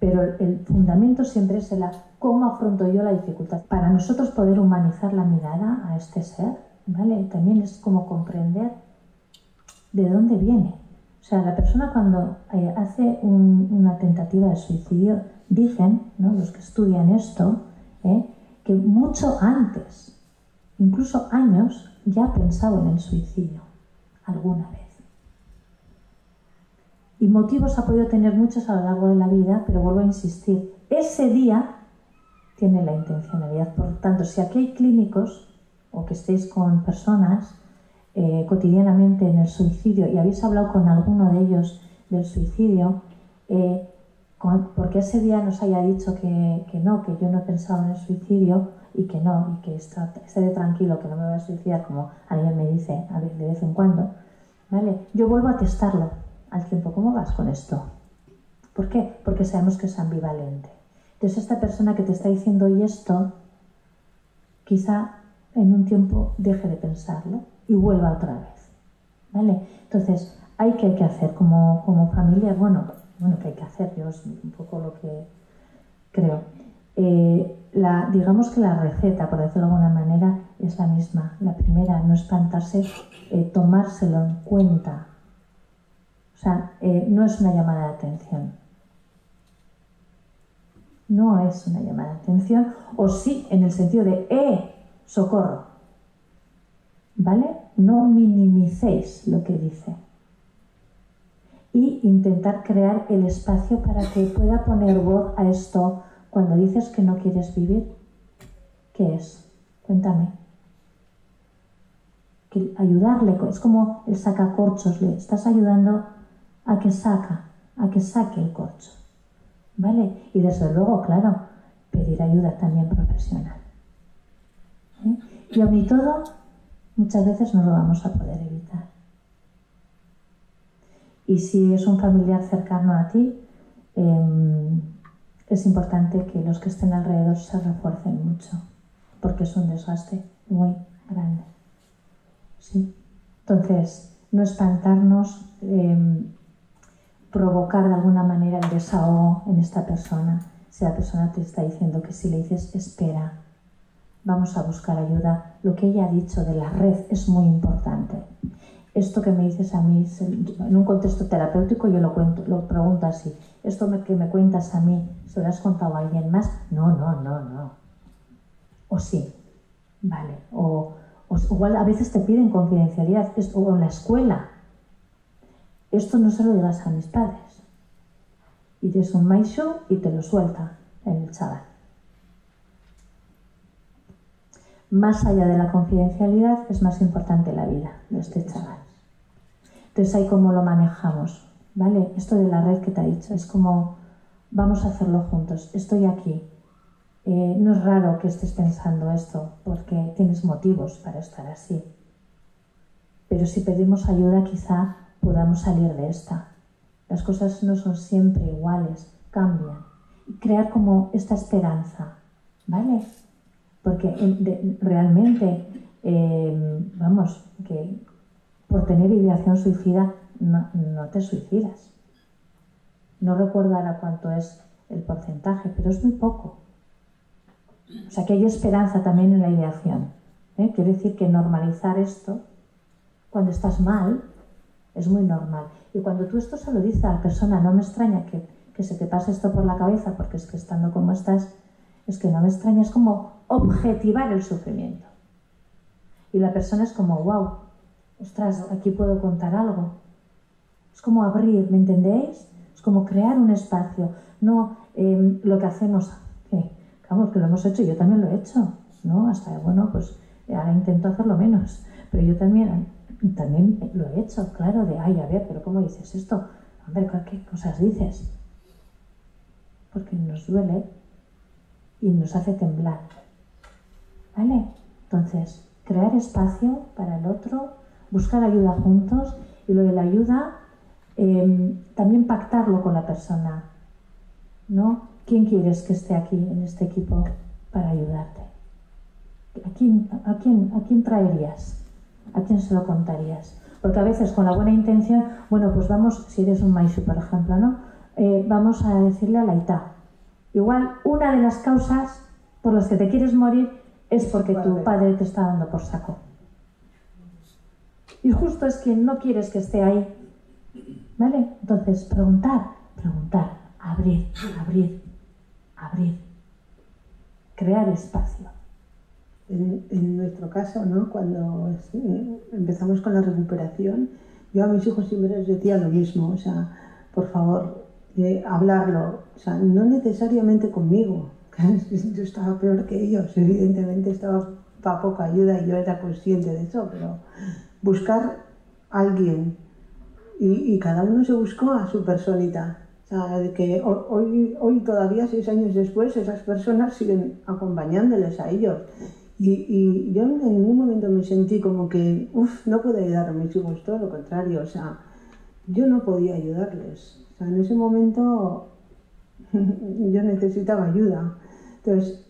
Pero el fundamento siempre es el cómo afronto yo la dificultad. Para nosotros poder humanizar la mirada a este ser, ¿vale? También es como comprender de dónde viene. O sea, la persona cuando hace una tentativa de suicidio, dicen, ¿no?, los que estudian esto, que mucho antes, incluso años, ya ha pensado en el suicidio, alguna vez. Y motivos ha podido tener muchos a lo largo de la vida, pero vuelvo a insistir, ese día tiene la intencionalidad. Por tanto, si aquí hay clínicos, o que estéis con personas cotidianamente en el suicidio y habéis hablado con alguno de ellos del suicidio, porque ese día nos haya dicho que no, que yo no he pensado en el suicidio y que no, y que estaré tranquilo, que no me voy a suicidar, como alguien me dice de vez en cuando, ¿vale? Yo vuelvo a testarlo al tiempo. ¿Cómo vas con esto? ¿Por qué? Porque sabemos que es ambivalente. Entonces esta persona que te está diciendo hoy esto, quizá en un tiempo deje de pensarlo y vuelva otra vez, ¿vale? Entonces, ¿qué hay que hacer como familia? Bueno, ¿qué hay que hacer? Yo es un poco lo que creo. Digamos que la receta, por decirlo de alguna manera, es la misma. La primera, no espantarse, tomárselo en cuenta. O sea, no es una llamada de atención. No es una llamada de atención, o sí, en el sentido de socorro. ¿Vale? No minimicéis lo que dice. Y intentar crear el espacio para que pueda poner voz a esto cuando dices que no quieres vivir. ¿Qué es? Cuéntame. Que ayudarle, es como el sacacorchos, le estás ayudando a que saque el corcho. ¿Vale? Y desde luego, claro, pedir ayuda también profesional. Y aun y todo, muchas veces no lo vamos a poder evitar. Y si es un familiar cercano a ti, es importante que los que estén alrededor se refuercen mucho, porque es un desgaste muy grande. ¿Sí? Entonces, no espantarnos, provocar de alguna manera el desahogo en esta persona. Si la persona te está diciendo que si le dices, espera, vamos a buscar ayuda, lo que ella ha dicho de la red es muy importante. Esto que me dices a mí, en un contexto terapéutico yo lo pregunto así, esto que me cuentas a mí, ¿se lo has contado a alguien más? No. O sí, vale. O igual a veces te piden confidencialidad, o en la escuela. Esto no se lo digas a mis padres. Y tienes un my show y te lo suelta el chaval. Más allá de la confidencialidad, es más importante la vida de este chaval. Entonces, ahí cómo lo manejamos, ¿vale? Esto de la red que te ha dicho, es como, vamos a hacerlo juntos, estoy aquí. No es raro que estés pensando esto, porque tienes motivos para estar así. Pero si pedimos ayuda, quizá podamos salir de esta. Las cosas no son siempre iguales, cambian. Y crear como esta esperanza, ¿vale? Porque realmente, que por tener ideación suicida no te suicidas. No recuerdo ahora cuánto es el porcentaje, pero es muy poco. O sea que hay esperanza también en la ideación. Quiere decir que normalizar esto, cuando estás mal, es muy normal. Y cuando tú esto se lo dices a la persona, no me extraña que se te pase esto por la cabeza, porque es que estando como estás, es que no me extraña, es como objetivar el sufrimiento. Y la persona es como, wow, ostras, aquí puedo contar algo. Es como abrir, ¿me entendéis? Es como crear un espacio. No lo que hacemos, vamos, que lo hemos hecho, yo también lo he hecho, ¿no? Hasta, bueno, pues ahora intento hacerlo menos, pero yo también lo he hecho, claro, de, ay, a ver, pero ¿cómo dices esto? Hombre, ¿qué cosas dices? Porque nos duele y nos hace temblar, ¿vale? Entonces, crear espacio para el otro, buscar ayuda juntos, y lo de la ayuda, también pactarlo con la persona, ¿no? ¿Quién quieres que esté aquí en este equipo para ayudarte. ¿A quién traerías? ¿A quién se lo contarías? Porque a veces con la buena intención, bueno, pues vamos, si eres un maishu, por ejemplo, ¿no? Vamos a decirle a la Ita. Igual una de las causas por las que te quieres morir es porque tu padre te está dando por saco. Y justo es quien no quieres que esté ahí. ¿Vale? Entonces, preguntar, abrir. Crear espacio. En nuestro caso, ¿no? Cuando empezamos con la recuperación, yo a mis hijos siempre les decía lo mismo, o sea, por favor, hablarlo, o sea, no necesariamente conmigo, yo estaba peor que ellos, evidentemente estaba para poca ayuda y yo era consciente de eso, pero buscar a alguien y cada uno se buscó a su personita. O sea, de que hoy todavía, 6 años después, esas personas siguen acompañándoles a ellos. Y yo en ningún momento me sentí como que, no puedo ayudar a mis hijos, todo lo contrario, o sea, yo no podía ayudarles. O sea, en ese momento yo necesitaba ayuda. Entonces,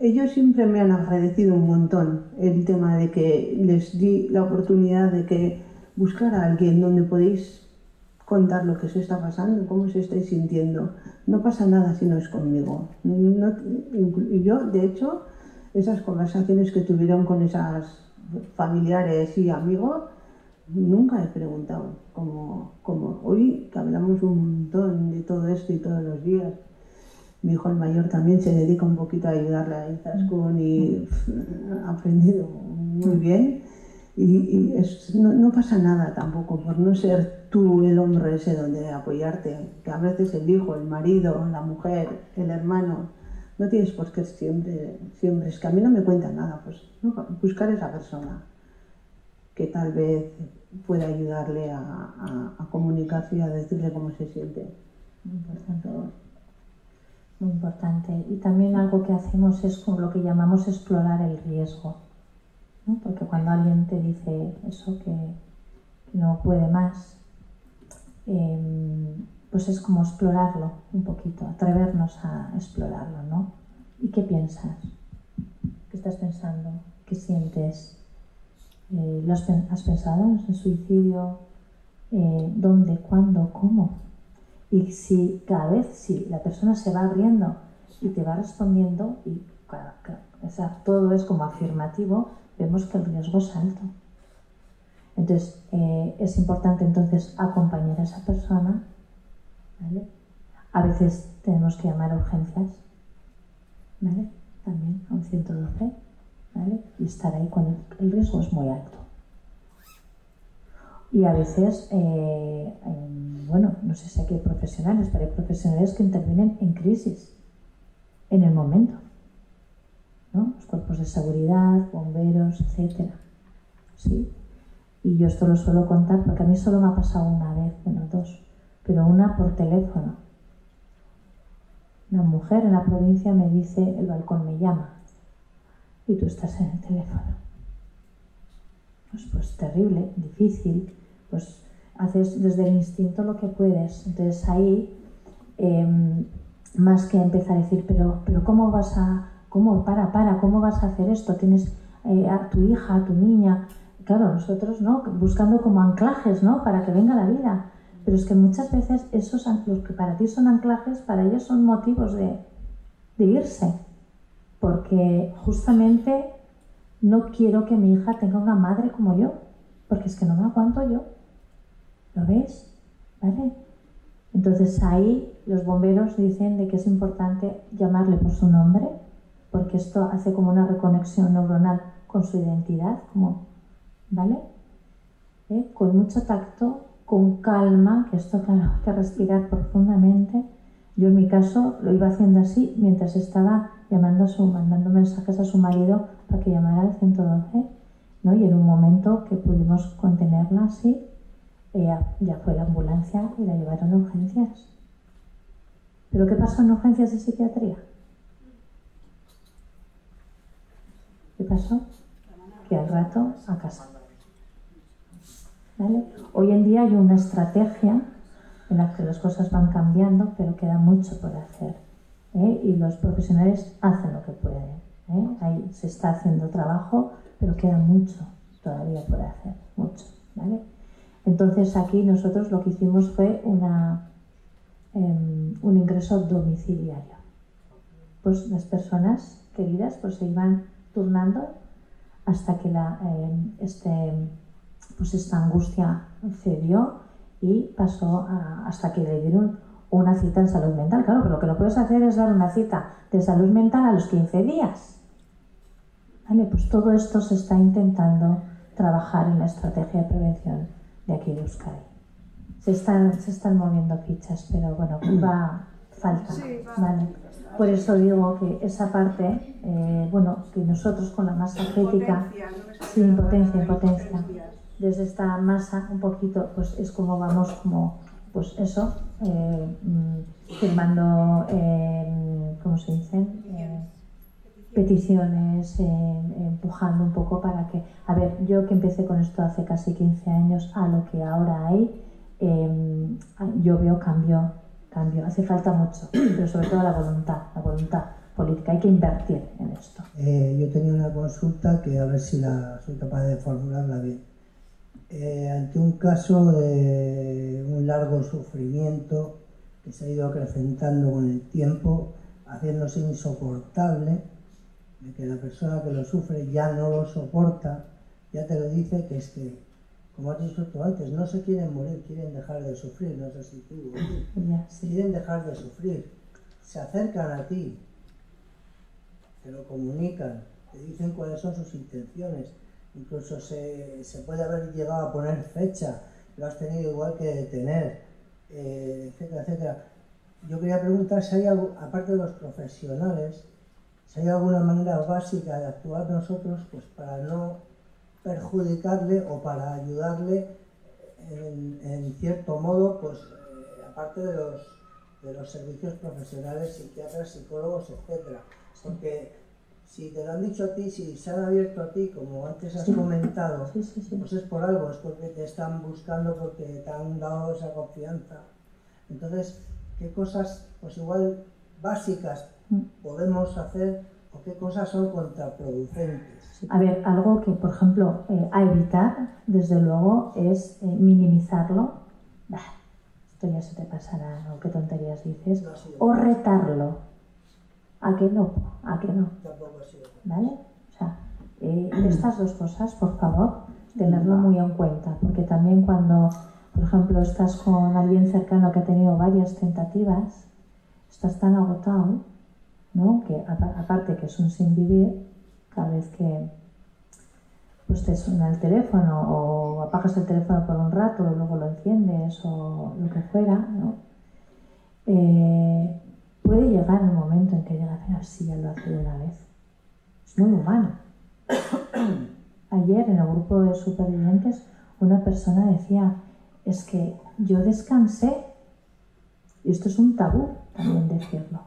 ellos siempre me han agradecido un montón el tema de que les di la oportunidad de que buscar a alguien donde podéis contar lo que se está pasando, cómo se estáis sintiendo. No pasa nada si no es conmigo. Y yo, de hecho, esas conversaciones que tuvieron con esas familiares y amigos, nunca he preguntado. Como hoy, que hablamos un montón de todo esto y todos los días. Mi hijo el mayor también se dedica un poquito a ayudarle a Izaskun y ha aprendido muy bien. Y no pasa nada tampoco por no ser tú el hombre ese donde apoyarte, que a veces el hijo, el marido, la mujer, el hermano, no tienes por qué siempre, es que a mí no me cuenta nada, pues no, buscar a esa persona que tal vez pueda ayudarle a comunicarse y a decirle cómo se siente. Muy importante. Y también algo que hacemos es como lo que llamamos explorar el riesgo, ¿no? Porque cuando alguien te dice eso, que no puede más, pues es como explorarlo un poquito, atrevernos a explorarlo, ¿no? ¿Y qué piensas? ¿Qué estás pensando? ¿Qué sientes? ¿Has pensado en el suicidio? ¿Dónde? ¿Cuándo? ¿Cómo? Y si cada vez, si la persona se va abriendo y te va respondiendo, y o sea, todo es como afirmativo, vemos que el riesgo es alto. Entonces, es importante entonces acompañar a esa persona, ¿vale? A veces tenemos que llamar a urgencias, ¿vale? También a un 112, ¿vale? Y estar ahí cuando el riesgo es muy alto. Y a veces, bueno, no sé si aquí hay profesionales, pero hay profesionales que intervienen en crisis, en el momento, ¿no? Los cuerpos de seguridad, bomberos, etcétera, ¿sí? Y yo esto lo suelo contar porque a mí solo me ha pasado una vez, bueno, 2, pero una por teléfono. Una mujer en la provincia me dice, el balcón me llama, y tú estás en el teléfono. Pues terrible, difícil, pues haces desde el instinto lo que puedes. Entonces ahí, más que empezar a decir, pero ¿cómo vas a, cómo vas a hacer esto? Tienes a tu hija, a tu niña. Claro, nosotros, ¿no? Buscando como anclajes, ¿no? Para que venga la vida. Pero es que muchas veces esos, los que para ti son anclajes, para ellos son motivos de irse. Porque justamente no quiero que mi hija tenga una madre como yo, porque es que no me aguanto yo. ¿Lo ves? ¿Vale? Entonces ahí los bomberos dicen de que es importante llamarle por su nombre, porque esto hace como una reconexión neuronal con su identidad, como, ¿vale? Con mucho tacto, con calma, que esto claro, hay que respirar profundamente. Yo en mi caso lo iba haciendo así mientras estaba mandando mensajes a su marido para que llamara al 112, ¿no? Y en un momento que pudimos contenerla así, ya fue la ambulancia y la llevaron a urgencias. ¿Pero qué pasó en urgencias de psiquiatría? ¿Qué pasó? Que al rato a casa. ¿Vale? Hoy en día hay una estrategia en la que las cosas van cambiando, pero queda mucho por hacer. y los profesionales hacen lo que pueden. Ahí se está haciendo trabajo, pero queda mucho todavía por hacer, mucho, ¿vale? Entonces aquí nosotros lo que hicimos fue un ingreso domiciliario. Pues las personas queridas pues se iban turnando hasta que esta angustia cedió y pasó hasta que le dieron una cita en salud mental. Claro, pero lo que no puedes hacer es dar una cita de salud mental a los 15 días. ¿Vale? Pues todo esto se está intentando trabajar en la estrategia de prevención de aquí de Euskadi. Se están moviendo fichas, pero bueno, falta. ¿Vale? Por eso digo que esa parte, que nosotros con la masa crítica, sin potencia, desde esta masa un poquito, pues es como vamos pues eso, firmando, ¿cómo se dicen? Peticiones, empujando un poco para que, a ver, yo que empecé con esto hace casi 15 años a lo que ahora hay, yo veo cambio, hace falta mucho, pero sobre todo la voluntad política, hay que invertir en esto. Yo tenía una consulta que a ver si soy capaz de formularla bien. Ante un caso de un largo sufrimiento que se ha ido acrecentando con el tiempo, haciéndose insoportable, de que la persona que lo sufre ya no lo soporta, ya te lo dice, que es que, como has dicho tú antes, no se quieren morir, quieren dejar de sufrir, no sé si tú o tú, quieren dejar de sufrir, se acercan a ti, te lo comunican, te dicen cuáles son sus intenciones, incluso se puede haber llegado a poner fecha, lo has tenido igual que detener, etcétera, etcétera. Yo quería preguntar si hay algo, aparte de los profesionales, si hay alguna manera básica de actuar nosotros pues para no perjudicarle o para ayudarle en cierto modo, pues aparte de los servicios profesionales, psiquiatras, psicólogos, etcétera. Porque si te lo han dicho a ti, si se han abierto a ti, como antes has comentado, pues es por algo, es porque te están buscando, porque te han dado esa confianza. Entonces, ¿qué cosas, pues igual básicas, podemos hacer o qué cosas son contraproducentes? A ver, algo que, por ejemplo, a evitar, desde luego, es minimizarlo. Esto ya se te pasará, ¿no? ¿Qué tonterías dices? No, o retarlo. ¿A que no? Tampoco ha sido. ¿Vale? O sea, estas dos cosas, por favor, tenerlo muy en cuenta, porque también cuando, por ejemplo, estás con alguien cercano que ha tenido varias tentativas, estás tan agotado, ¿no? Que aparte que es un sin vivir, cada vez que pues te suena el teléfono o apagas el teléfono por un rato y luego lo enciendes o lo que fuera, ¿no? Puede llegar un momento en que llega a decir, sí, ya lo hace de una vez. Es muy humano. Ayer en el grupo de supervivientes una persona decía, es que yo descansé, y esto es un tabú también decirlo,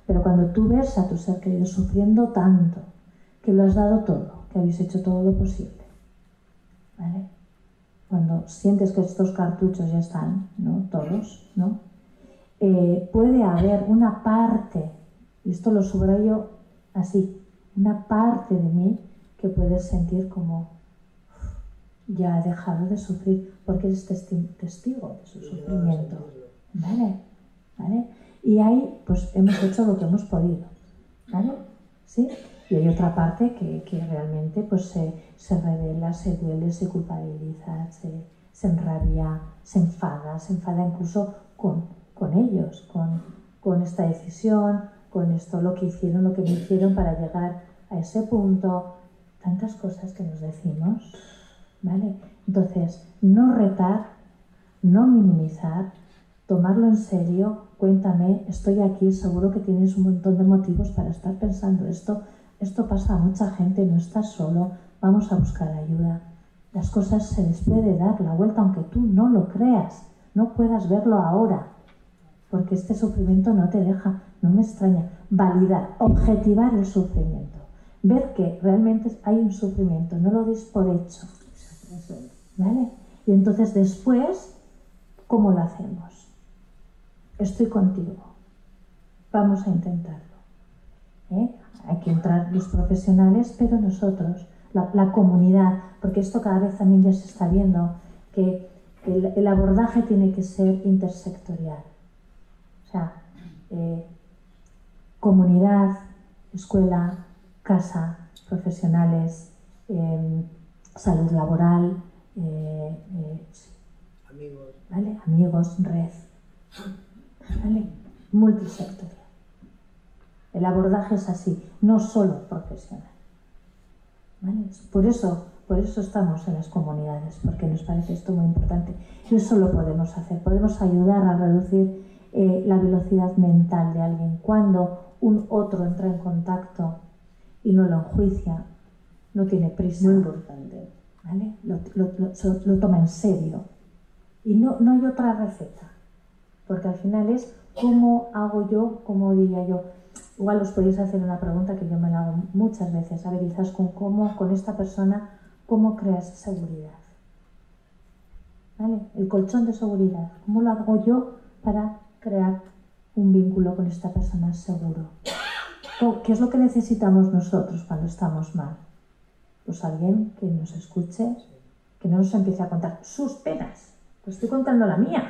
pero cuando tú ves a tu ser querido sufriendo tanto, que lo has dado todo, que habéis hecho todo lo posible, ¿vale? Cuando sientes que estos cartuchos ya están, ¿no? Todos, ¿no? Puede haber una parte, y esto lo subrayo así, una parte de mí que puedes sentir como ya ha dejado de sufrir porque eres testigo de su sufrimiento, ¿vale? Y ahí pues hemos hecho lo que hemos podido, ¿vale? ¿Sí? Y hay otra parte que realmente pues se revela, se duele, se culpabiliza, se enrabia, se enfada incluso con ellos, con esta decisión, con esto, lo que me hicieron para llegar a ese punto, tantas cosas que nos decimos, ¿vale? Entonces, no retar, no minimizar, tomarlo en serio, cuéntame, estoy aquí, seguro que tienes un montón de motivos para estar pensando esto pasa a mucha gente, no estás solo, vamos a buscar ayuda. Las cosas se les puede dar la vuelta, aunque tú no lo creas, no puedas verlo ahora, porque este sufrimiento no te deja, no me extraña. Validar, objetivar el sufrimiento, ver que realmente hay un sufrimiento, no lo des por hecho, ¿vale? Y entonces después, ¿cómo lo hacemos? Estoy contigo, vamos a intentarlo. Hay que entrar los profesionales, pero nosotros, la comunidad, porque esto cada vez también ya se está viendo, que el abordaje tiene que ser intersectorial. O sea, comunidad, escuela, casa, profesionales, salud laboral, amigos, ¿vale? Amigos, red, ¿vale? Multisectorial. El abordaje es así, no solo profesional, ¿vale? Por eso estamos en las comunidades, porque nos parece esto muy importante. Y eso lo podemos hacer, podemos ayudar a reducir la velocidad mental de alguien. Cuando un otro entra en contacto y no lo enjuicia, no tiene prisa. Muy importante. ¿Vale? Lo toma en serio. Y no hay otra receta. Porque al final es cómo hago yo, cómo diría yo. Igual os podéis hacer una pregunta que yo me la hago muchas veces. A ver, quizás con esta persona, ¿cómo creas seguridad? ¿Vale? El colchón de seguridad. ¿Cómo lo hago yo para crear un vínculo con esta persona seguro? ¿Qué es lo que necesitamos nosotros cuando estamos mal? Pues alguien que nos escuche, que no nos empiece a contar sus penas. Pues estoy contando la mía,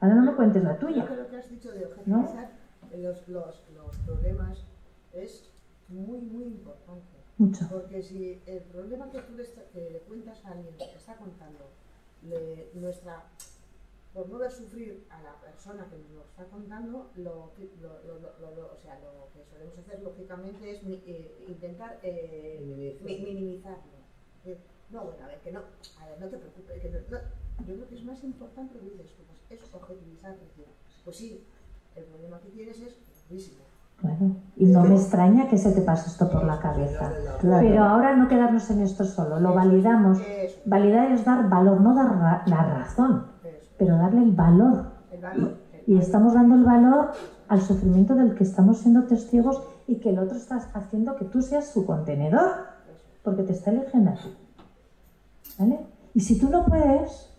ahora no me cuentes la tuya. Yo creo que has dicho de objetivizar los problemas es muy, muy importante. Mucho. Porque si el problema que tú le cuentas a alguien, que te está contando, por no ver sufrir a la persona que nos lo está contando, lo que solemos hacer lógicamente es intentar minimizarlo. No, bueno, a ver, no te preocupes, yo creo que es más importante lo que dices tú, pues es objetivizar, pues sí, el problema que tienes es gravísimo. Claro, y no me extraña que se te pase esto por la cabeza. Claro. Pero ahora no quedarnos en esto solo, lo validamos. Validar es dar valor, no dar la razón, pero darle el valor. Y estamos dando el valor al sufrimiento del que estamos siendo testigos y que el otro está haciendo que tú seas su contenedor, porque te está eligiendo a ti. ¿Vale? Y si tú no puedes,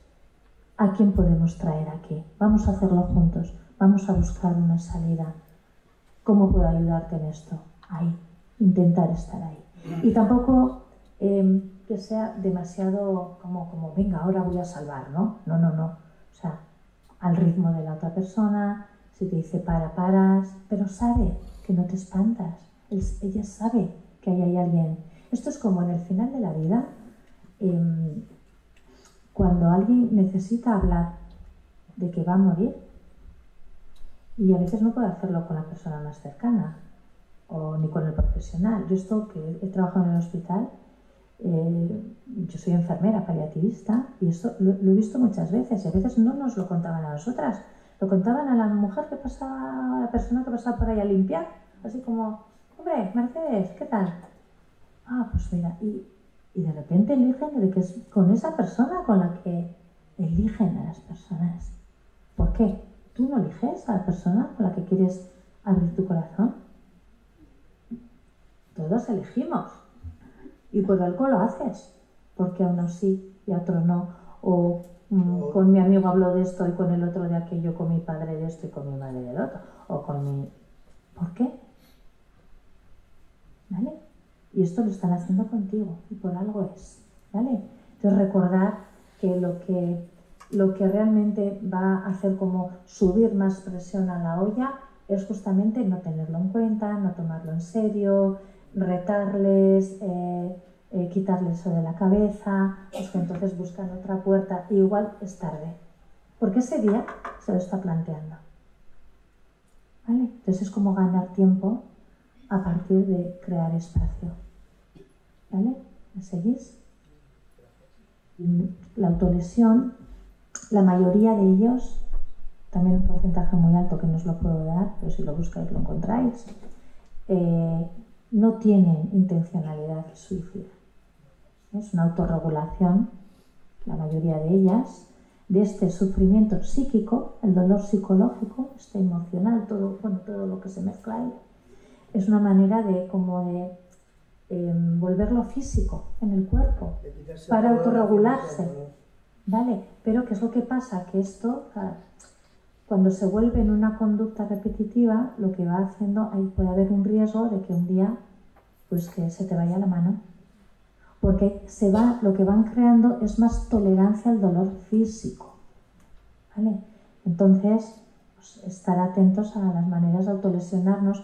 ¿a quién podemos traer aquí? Vamos a hacerlo juntos, vamos a buscar una salida. ¿Cómo puedo ayudarte en esto? Ahí, intentar estar ahí. Y tampoco que sea demasiado como venga, ahora voy a salvar, ¿no? No. O sea, al ritmo de la otra persona, si te dice paras, pero sabe que no te espantas. Ella sabe que ahí hay alguien. Esto es como en el final de la vida, cuando alguien necesita hablar de que va a morir, y a veces no puedo hacerlo con la persona más cercana o ni con el profesional. Yo esto que he trabajado en el hospital, yo soy enfermera paliativista y esto lo he visto muchas veces y a veces no nos lo contaban a nosotras, lo contaban a la mujer que pasaba, a la persona que pasaba por ahí a limpiar, así como, hombre, Mercedes, ¿qué tal? Ah, pues mira, y de repente eligen de que es con esa persona con la que eligen a las personas. ¿Por qué? ¿Tú no eliges a la persona con la que quieres abrir tu corazón? Todos elegimos. Y por algo lo haces. Porque a uno sí y a otro no. O con mi amigo hablo de esto y con el otro de aquello, con mi padre de esto y con mi madre del otro. O con mi... ¿Por qué? ¿Vale? Y esto lo están haciendo contigo. Y por algo es. ¿Vale? Entonces recordar que lo que realmente va a hacer como subir más presión a la olla es justamente no tenerlo en cuenta, no tomarlo en serio, retarles, quitarles eso de la cabeza, pues que entonces buscan otra puerta y igual es tarde, porque ese día se lo está planteando. ¿Vale? Entonces es como ganar tiempo a partir de crear espacio. ¿Vale? ¿Me seguís? La autolesión, la mayoría de ellos, también un porcentaje muy alto que no os lo puedo dar, pero si lo buscáis lo encontráis, no tienen intencionalidad de suicida. Es una autorregulación, la mayoría de ellas, de este sufrimiento psíquico, el dolor psicológico, este emocional, todo lo que se mezcla ahí, es una manera de volverlo físico en el cuerpo, para autorregularse. ¿Vale? Pero ¿qué es lo que pasa? Que esto, cuando se vuelve en una conducta repetitiva, lo que va haciendo, ahí puede haber un riesgo de que un día pues que se te vaya la mano. Porque lo que van creando es más tolerancia al dolor físico. ¿Vale? Entonces, pues, estar atentos a las maneras de autolesionarnos,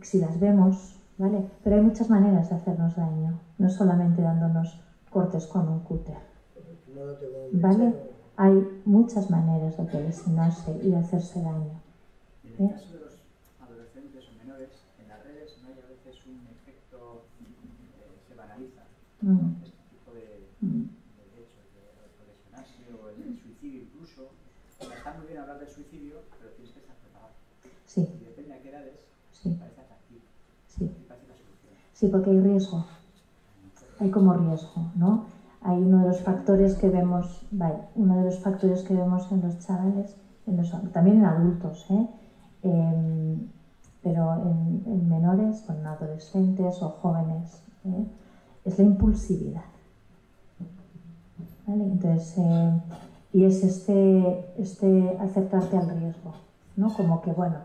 si las vemos, ¿vale? Pero hay muchas maneras de hacernos daño, no solamente dándonos cortes con un cúter. ¿Vale? Hay muchas maneras de autolesionarse y de hacerse daño. En el caso de los adolescentes o menores, en las redes no hay a veces un efecto, se banaliza este tipo de hechos, de autolesionarse o el suicidio incluso. Está muy bien hablar del suicidio, pero tienes que estar preparado. Sí. Y depende a qué edades, parece atractivo. Sí. Y parece la solución. Sí, porque hay riesgo. Hay como riesgo, ¿no? Hay uno de los factores que vemos, uno de los factores que vemos en los chavales, también en adultos, pero en menores, con adolescentes o jóvenes, es la impulsividad. ¿Vale? Entonces, y es este acercarte al riesgo, ¿no? Como que, bueno,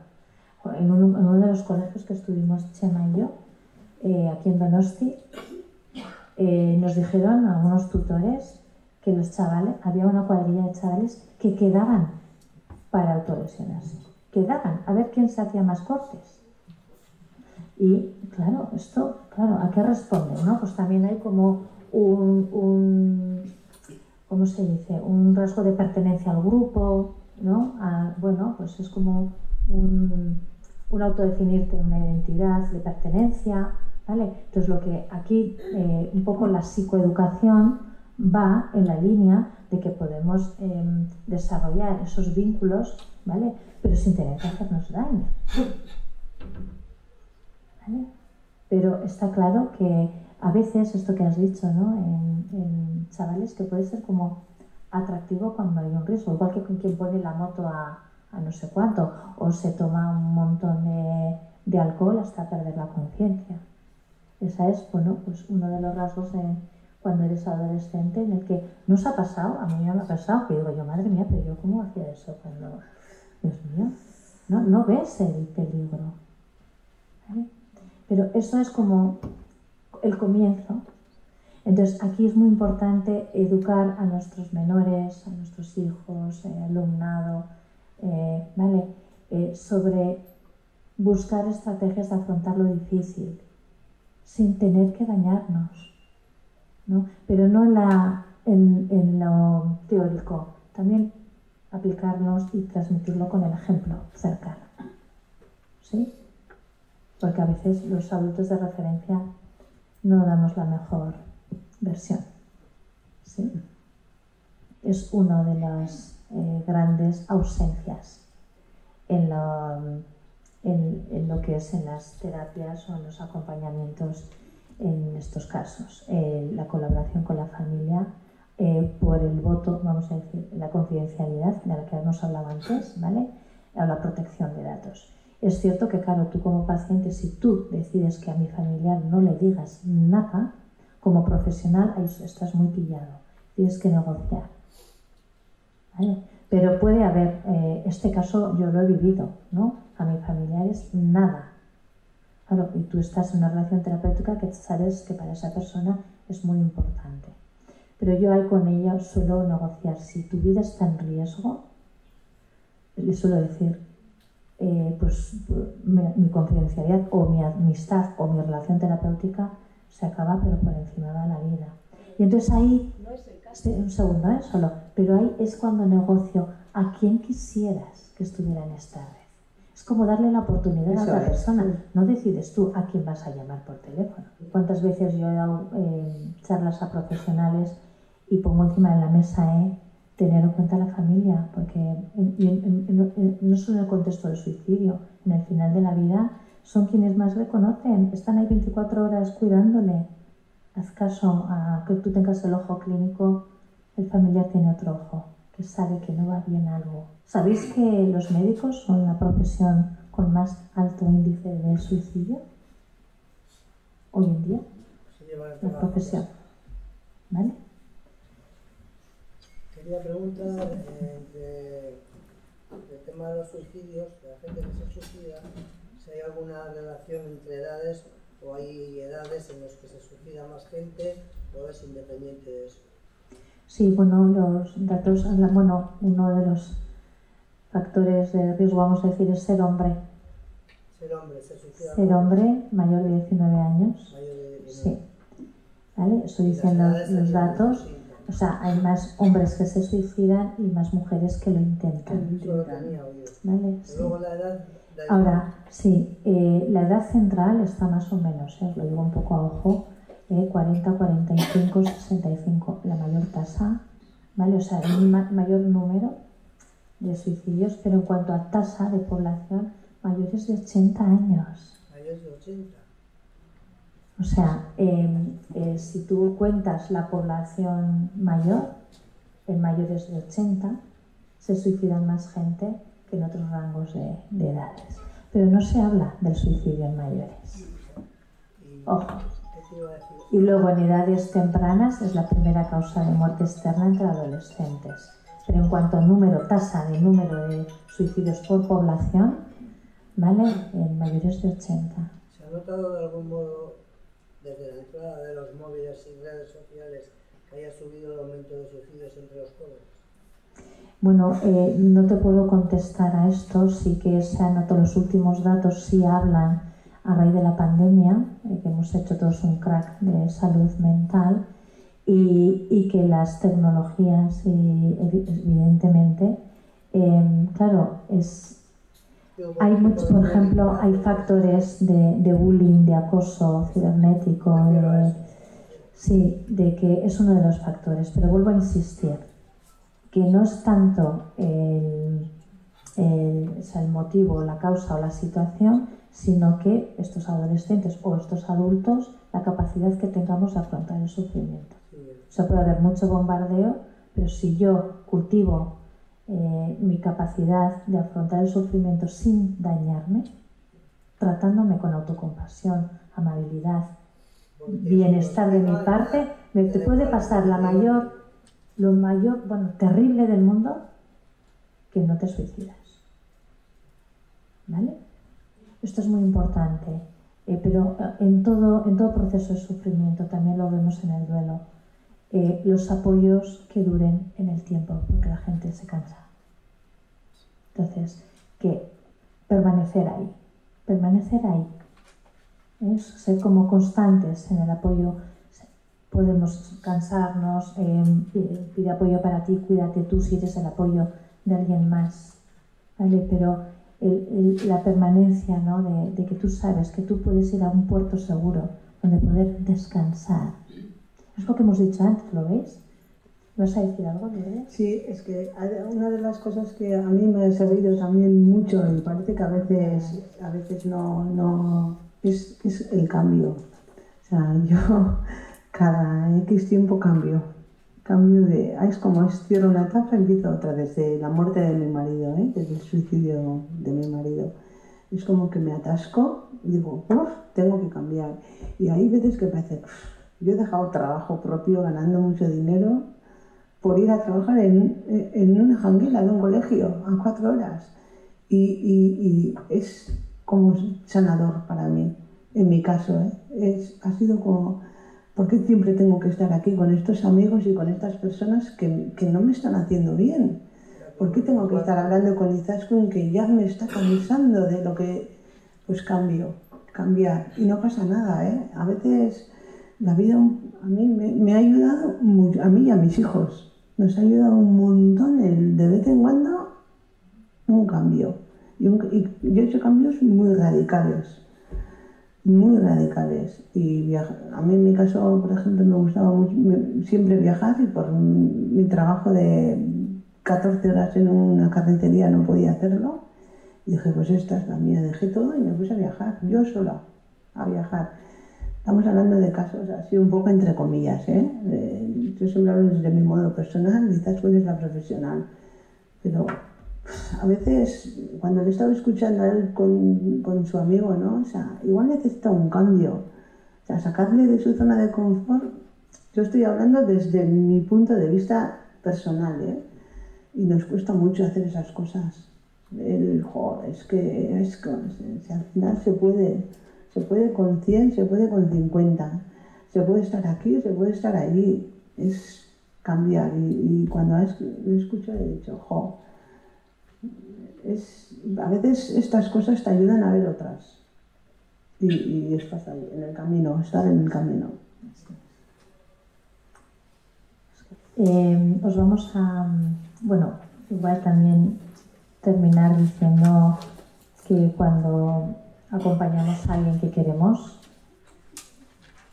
en uno de los colegios que estuvimos Chema y yo, aquí en Donosti, nos dijeron algunos tutores que los chavales, había una cuadrilla de chavales que quedaban para autolesionarse. Quedaban a ver quién se hacía más cortes. Y claro, ¿a qué responde? ¿No? Pues también hay como ¿cómo se dice? Un rasgo de pertenencia al grupo, ¿no? Bueno, pues es como un autodefinirte una identidad de pertenencia, ¿vale? Entonces lo que aquí, un poco la psicoeducación va en la línea de que podemos desarrollar esos vínculos, ¿vale? Pero sin tener que hacernos daño, ¿vale? Pero está claro que a veces esto que has dicho, ¿no? En chavales, que puede ser como atractivo cuando hay un riesgo, igual que con quien pone la moto a no sé cuánto, o se toma un montón de alcohol hasta perder la conciencia. Esa es, bueno, pues uno de los rasgos cuando eres adolescente, en el que nos ha pasado, a mí me ha pasado, que digo yo, madre mía, pero yo cómo hacía eso cuando, Dios mío, no ves el peligro, ¿vale? Pero eso es como el comienzo. Entonces aquí es muy importante educar a nuestros menores, a nuestros hijos, alumnado, ¿vale? Sobre buscar estrategias de afrontar lo difícil sin tener que dañarnos, ¿no? Pero no en lo teórico, también aplicarnos y transmitirlo con el ejemplo cercano, ¿sí? Porque a veces los adultos de referencia no damos la mejor versión, ¿sí? Es una de las grandes ausencias en lo que es en las terapias o en los acompañamientos en estos casos. La colaboración con la familia por el voto, vamos a decir, la confidencialidad de la que hemos hablado antes, ¿vale? O la protección de datos. Es cierto que, claro, tú como paciente, si tú decides que a mi familiar no le digas nada, como profesional ahí estás muy pillado, tienes que negociar, ¿vale? Pero puede haber, este caso yo lo he vivido, ¿no? A mis familiares nada. Claro, y tú estás en una relación terapéutica que sabes que para esa persona es muy importante. Pero yo ahí con ella suelo negociar, si tu vida está en riesgo, le suelo decir, pues mi confidencialidad o mi amistad o mi relación terapéutica se acaba, pero por encima va la vida. Y entonces ahí, No es el caso. un segundo, solo, pero ahí es cuando negocio a quién quisieras que estuviera en esta red. Es como darle la oportunidad a otra persona. No decides tú a quién vas a llamar por teléfono. ¿Cuántas veces yo he dado charlas a profesionales y pongo encima de la mesa tener en cuenta a la familia? Porque no solo en el contexto del suicidio, en el final de la vida son quienes más le conocen, están ahí 24 horas cuidándole. Haz caso a que tú tengas el ojo clínico, el familiar tiene otro ojo, que sabe que no va bien algo. ¿Sabéis que los médicos son la profesión con más alto índice de suicidio hoy en día? La profesión, ¿vale? Quería preguntar, el tema de los suicidios, de la gente que se suicida, si hay alguna relación entre edades o hay edades en las que se suicida más gente o es independiente de eso. Sí, bueno, los datos, bueno, uno de los factores de riesgo, vamos a decir, es ser hombre. Ser hombre, se suicida. Ser hombre mayor de 19 años. Mayor de 19. Sí. ¿Vale? Estoy diciendo los datos. O sea, hay más hombres que se suicidan y más mujeres que lo intentan. Eso lo tenía oído. ¿Vale? Sí. Luego la edad... Ahora, sí, la edad central está más o menos, os lo digo un poco a ojo, 40, 45, 65, la mayor tasa, ¿vale? O sea, el mayor número de suicidios, pero en cuanto a tasa de población, mayores de 80 años. Mayores de 80. O sea, si tú cuentas la población mayor, en mayores de 80, se suicidan más gente que en otros rangos de edades. Pero no se habla del suicidio en mayores. Ojo. Y luego en edades tempranas es la primera causa de muerte externa entre adolescentes. Pero en cuanto a tasa de número de suicidios por población, ¿vale? En mayores de 80. ¿Se ha notado de algún modo, desde la entrada de los móviles y redes sociales, que haya subido el aumento de suicidios entre los jóvenes? Bueno, no te puedo contestar a esto, sí que se han notado, los últimos datos sí hablan a raíz de la pandemia, que hemos hecho todos un crack de salud mental y que las tecnologías, evidentemente, claro, hay muchos, por ejemplo, hay factores de bullying, de acoso cibernético, sí, de que es uno de los factores, pero vuelvo a insistir, que no es tanto el motivo, la causa o la situación, sino que estos adolescentes o estos adultos, la capacidad que tengamos de afrontar el sufrimiento. O sea, puede haber mucho bombardeo, pero si yo cultivo mi capacidad de afrontar el sufrimiento sin dañarme, tratándome con autocompasión, amabilidad, bienestar de mi parte, me te puede pasar lo mayor, bueno, terrible del mundo, que no te suicidas. ¿Vale? Esto es muy importante, pero en todo proceso de sufrimiento, también lo vemos en el duelo, los apoyos que duren en el tiempo, porque la gente se cansa. Entonces, que permanecer ahí, es ser como constantes en el apoyo. Podemos cansarnos, pide apoyo para ti, cuídate tú si eres el apoyo de alguien más, ¿vale? Pero la permanencia, ¿no? de que tú sabes que tú puedes ir a un puerto seguro donde poder descansar. Es lo que hemos dicho antes, ¿lo veis? ¿Vas a decir algo, Lourdes? Sí, es que una de las cosas que a mí me ha servido también mucho y parece que a veces no es el cambio. O sea, yo cada X tiempo cambio de, es como cierro una etapa y empiezo otra, desde la muerte de mi marido, desde el suicidio de mi marido. Es como que me atasco y digo, tengo que cambiar. Y hay veces que parece, yo he dejado trabajo propio ganando mucho dinero por ir a trabajar en una janguela de un colegio a 4 horas. Y es como sanador para mí, en mi caso. Ha sido como, ¿por qué siempre tengo que estar aquí con estos amigos y con estas personas que no me están haciendo bien? ¿Por qué tengo que estar hablando con Izaskun que ya me está cansando de lo que... Pues cambiar. Y no pasa nada, A veces la vida a mí me ha ayudado mucho, a mí y a mis hijos. Nos ha ayudado un montón de vez en cuando un cambio. Y yo he hecho cambios muy radicales. Y a mí en mi caso, por ejemplo, me gustaba mucho, siempre viajar, y por mi trabajo de 14 horas en una carnicería no podía hacerlo. Y dije, pues esta es la mía. Dejé todo y me puse a viajar, yo sola, a viajar. Estamos hablando de casos así un poco entre comillas, Yo siempre hablo desde mi modo personal, quizás es la profesional. Pero a veces, cuando le estaba escuchando a él con su amigo, ¿no? O sea, igual necesita un cambio. O sea, sacarle de su zona de confort. Yo estoy hablando desde mi punto de vista personal, Y nos cuesta mucho hacer esas cosas. es que al final se puede con 100, se puede con 50, se puede estar aquí, se puede estar allí, es cambiar. Y cuando lo escucho he dicho, a veces estas cosas te ayudan a ver otras. Y estás ahí, en el camino, estar en el camino. Os vamos a, bueno, igual también terminar diciendo que cuando acompañamos a alguien que queremos,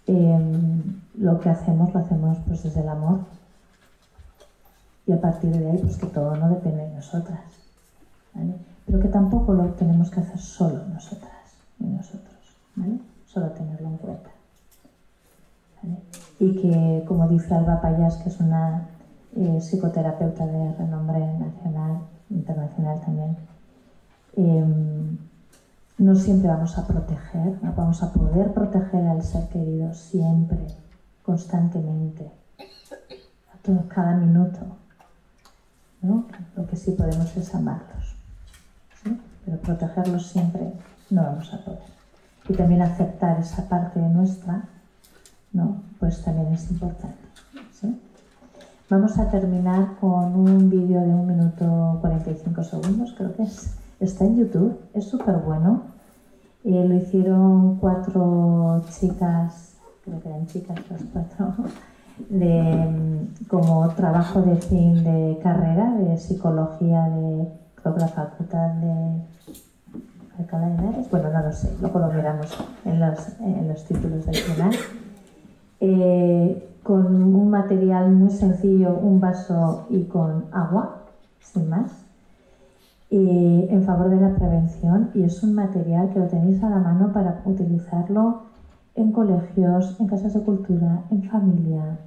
lo que hacemos, lo hacemos pues desde el amor. Y a partir de ahí, pues que todo no depende de nosotras, ¿vale? Pero que tampoco lo tenemos que hacer solo nosotras y nosotros, ¿vale? Solo tenerlo en cuenta, ¿vale? Y que, como dice Alba Payas, que es una psicoterapeuta de renombre nacional, internacional también, no siempre vamos a proteger, no vamos a poder proteger al ser querido siempre, constantemente, cada minuto, ¿no? Lo que sí podemos es amarlos, ¿sí? Pero protegerlos siempre no vamos a poder. Y también aceptar esa parte nuestra, ¿no? Pues también es importante, ¿sí? Vamos a terminar con un vídeo de 1 minuto 45 segundos, creo que está en YouTube, es súper bueno. Lo hicieron 4 chicas, creo que eran chicas las 4, como trabajo de fin de carrera de psicología de, creo que la facultad de Alcalá de Henares, bueno, no lo sé, luego lo miramos en los títulos del final. Con un material muy sencillo, un vaso y con agua, sin más, en favor de la prevención, y es un material que lo tenéis a la mano para utilizarlo en colegios, en casas de cultura, en familia,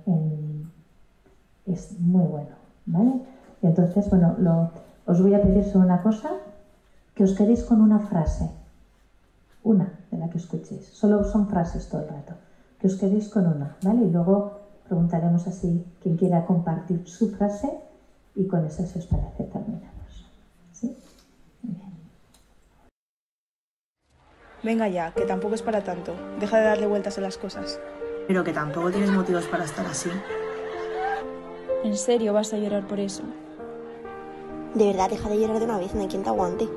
es muy bueno, ¿vale? Y entonces, bueno, os voy a pedir solo una cosa, que os quedéis con una frase, una de la que escuchéis, solo son frases todo el rato, que os quedéis con una, ¿vale? Y luego preguntaremos así, quien quiera compartir su frase, y con eso, si os parece, terminamos, ¿sí? Bien. Venga ya, que tampoco es para tanto. Deja de darle vueltas a las cosas. Pero que tampoco tienes motivos para estar así. ¿En serio vas a llorar por eso? De verdad, deja de llorar de una vez, no hay quien te aguante.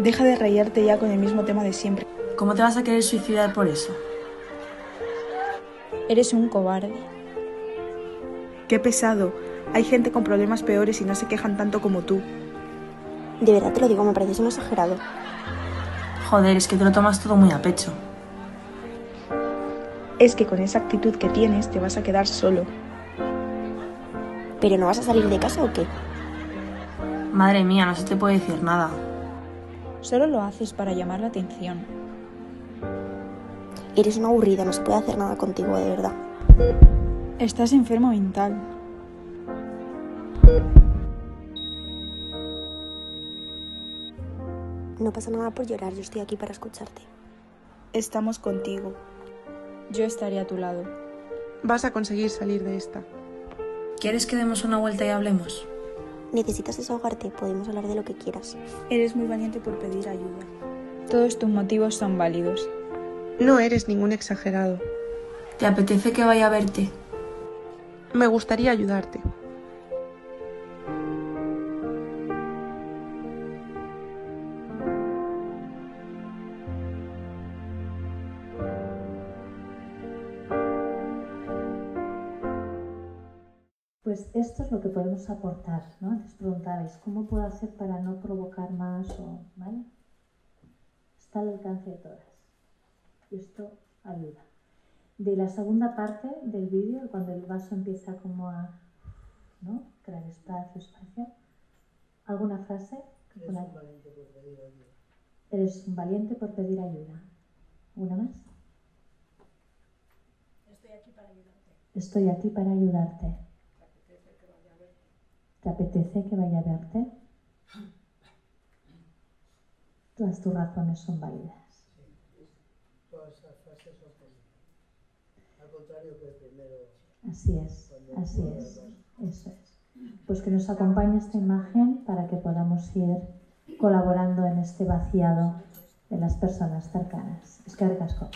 Deja de reírte ya con el mismo tema de siempre. ¿Cómo te vas a querer suicidar por eso? Eres un cobarde. Qué pesado. Hay gente con problemas peores y no se quejan tanto como tú. De verdad te lo digo, me pareces un exagerado. Joder, es que te lo tomas todo muy a pecho. Es que con esa actitud que tienes te vas a quedar solo. ¿Pero no vas a salir de casa o qué? Madre mía, no se te puede decir nada. Solo lo haces para llamar la atención. Eres una aburrida, no se puede hacer nada contigo, de verdad. Estás enfermo mental. No pasa nada por llorar, yo estoy aquí para escucharte. Estamos contigo. Yo estaré a tu lado. Vas a conseguir salir de esta. ¿Quieres que demos una vuelta y hablemos? ¿Necesitas desahogarte? Podemos hablar de lo que quieras. Eres muy valiente por pedir ayuda. Todos tus motivos son válidos. No eres ningún exagerado. ¿Te apetece que vaya a verte? Me gustaría ayudarte. Pues esto es lo que podemos aportar, ¿no? Antes preguntabais, ¿cómo puedo hacer para no provocar más? ¿Vale? Está al alcance de todas. Y esto ayuda. De la segunda parte del vídeo, cuando el vaso empieza como a, ¿no?, crear espacio, ¿alguna frase? Eres un valiente por pedir ayuda. ¿Una más? Estoy aquí para ayudarte. Estoy aquí para ayudarte. ¿Te apetece que vaya a verte? Todas tus razones son válidas. Todas esas frases son positivas. Al contrario que el primero. Así es, eso es. Pues que nos acompañe esta imagen para que podamos ir colaborando en este vaciado de las personas cercanas. Eskerrik asko.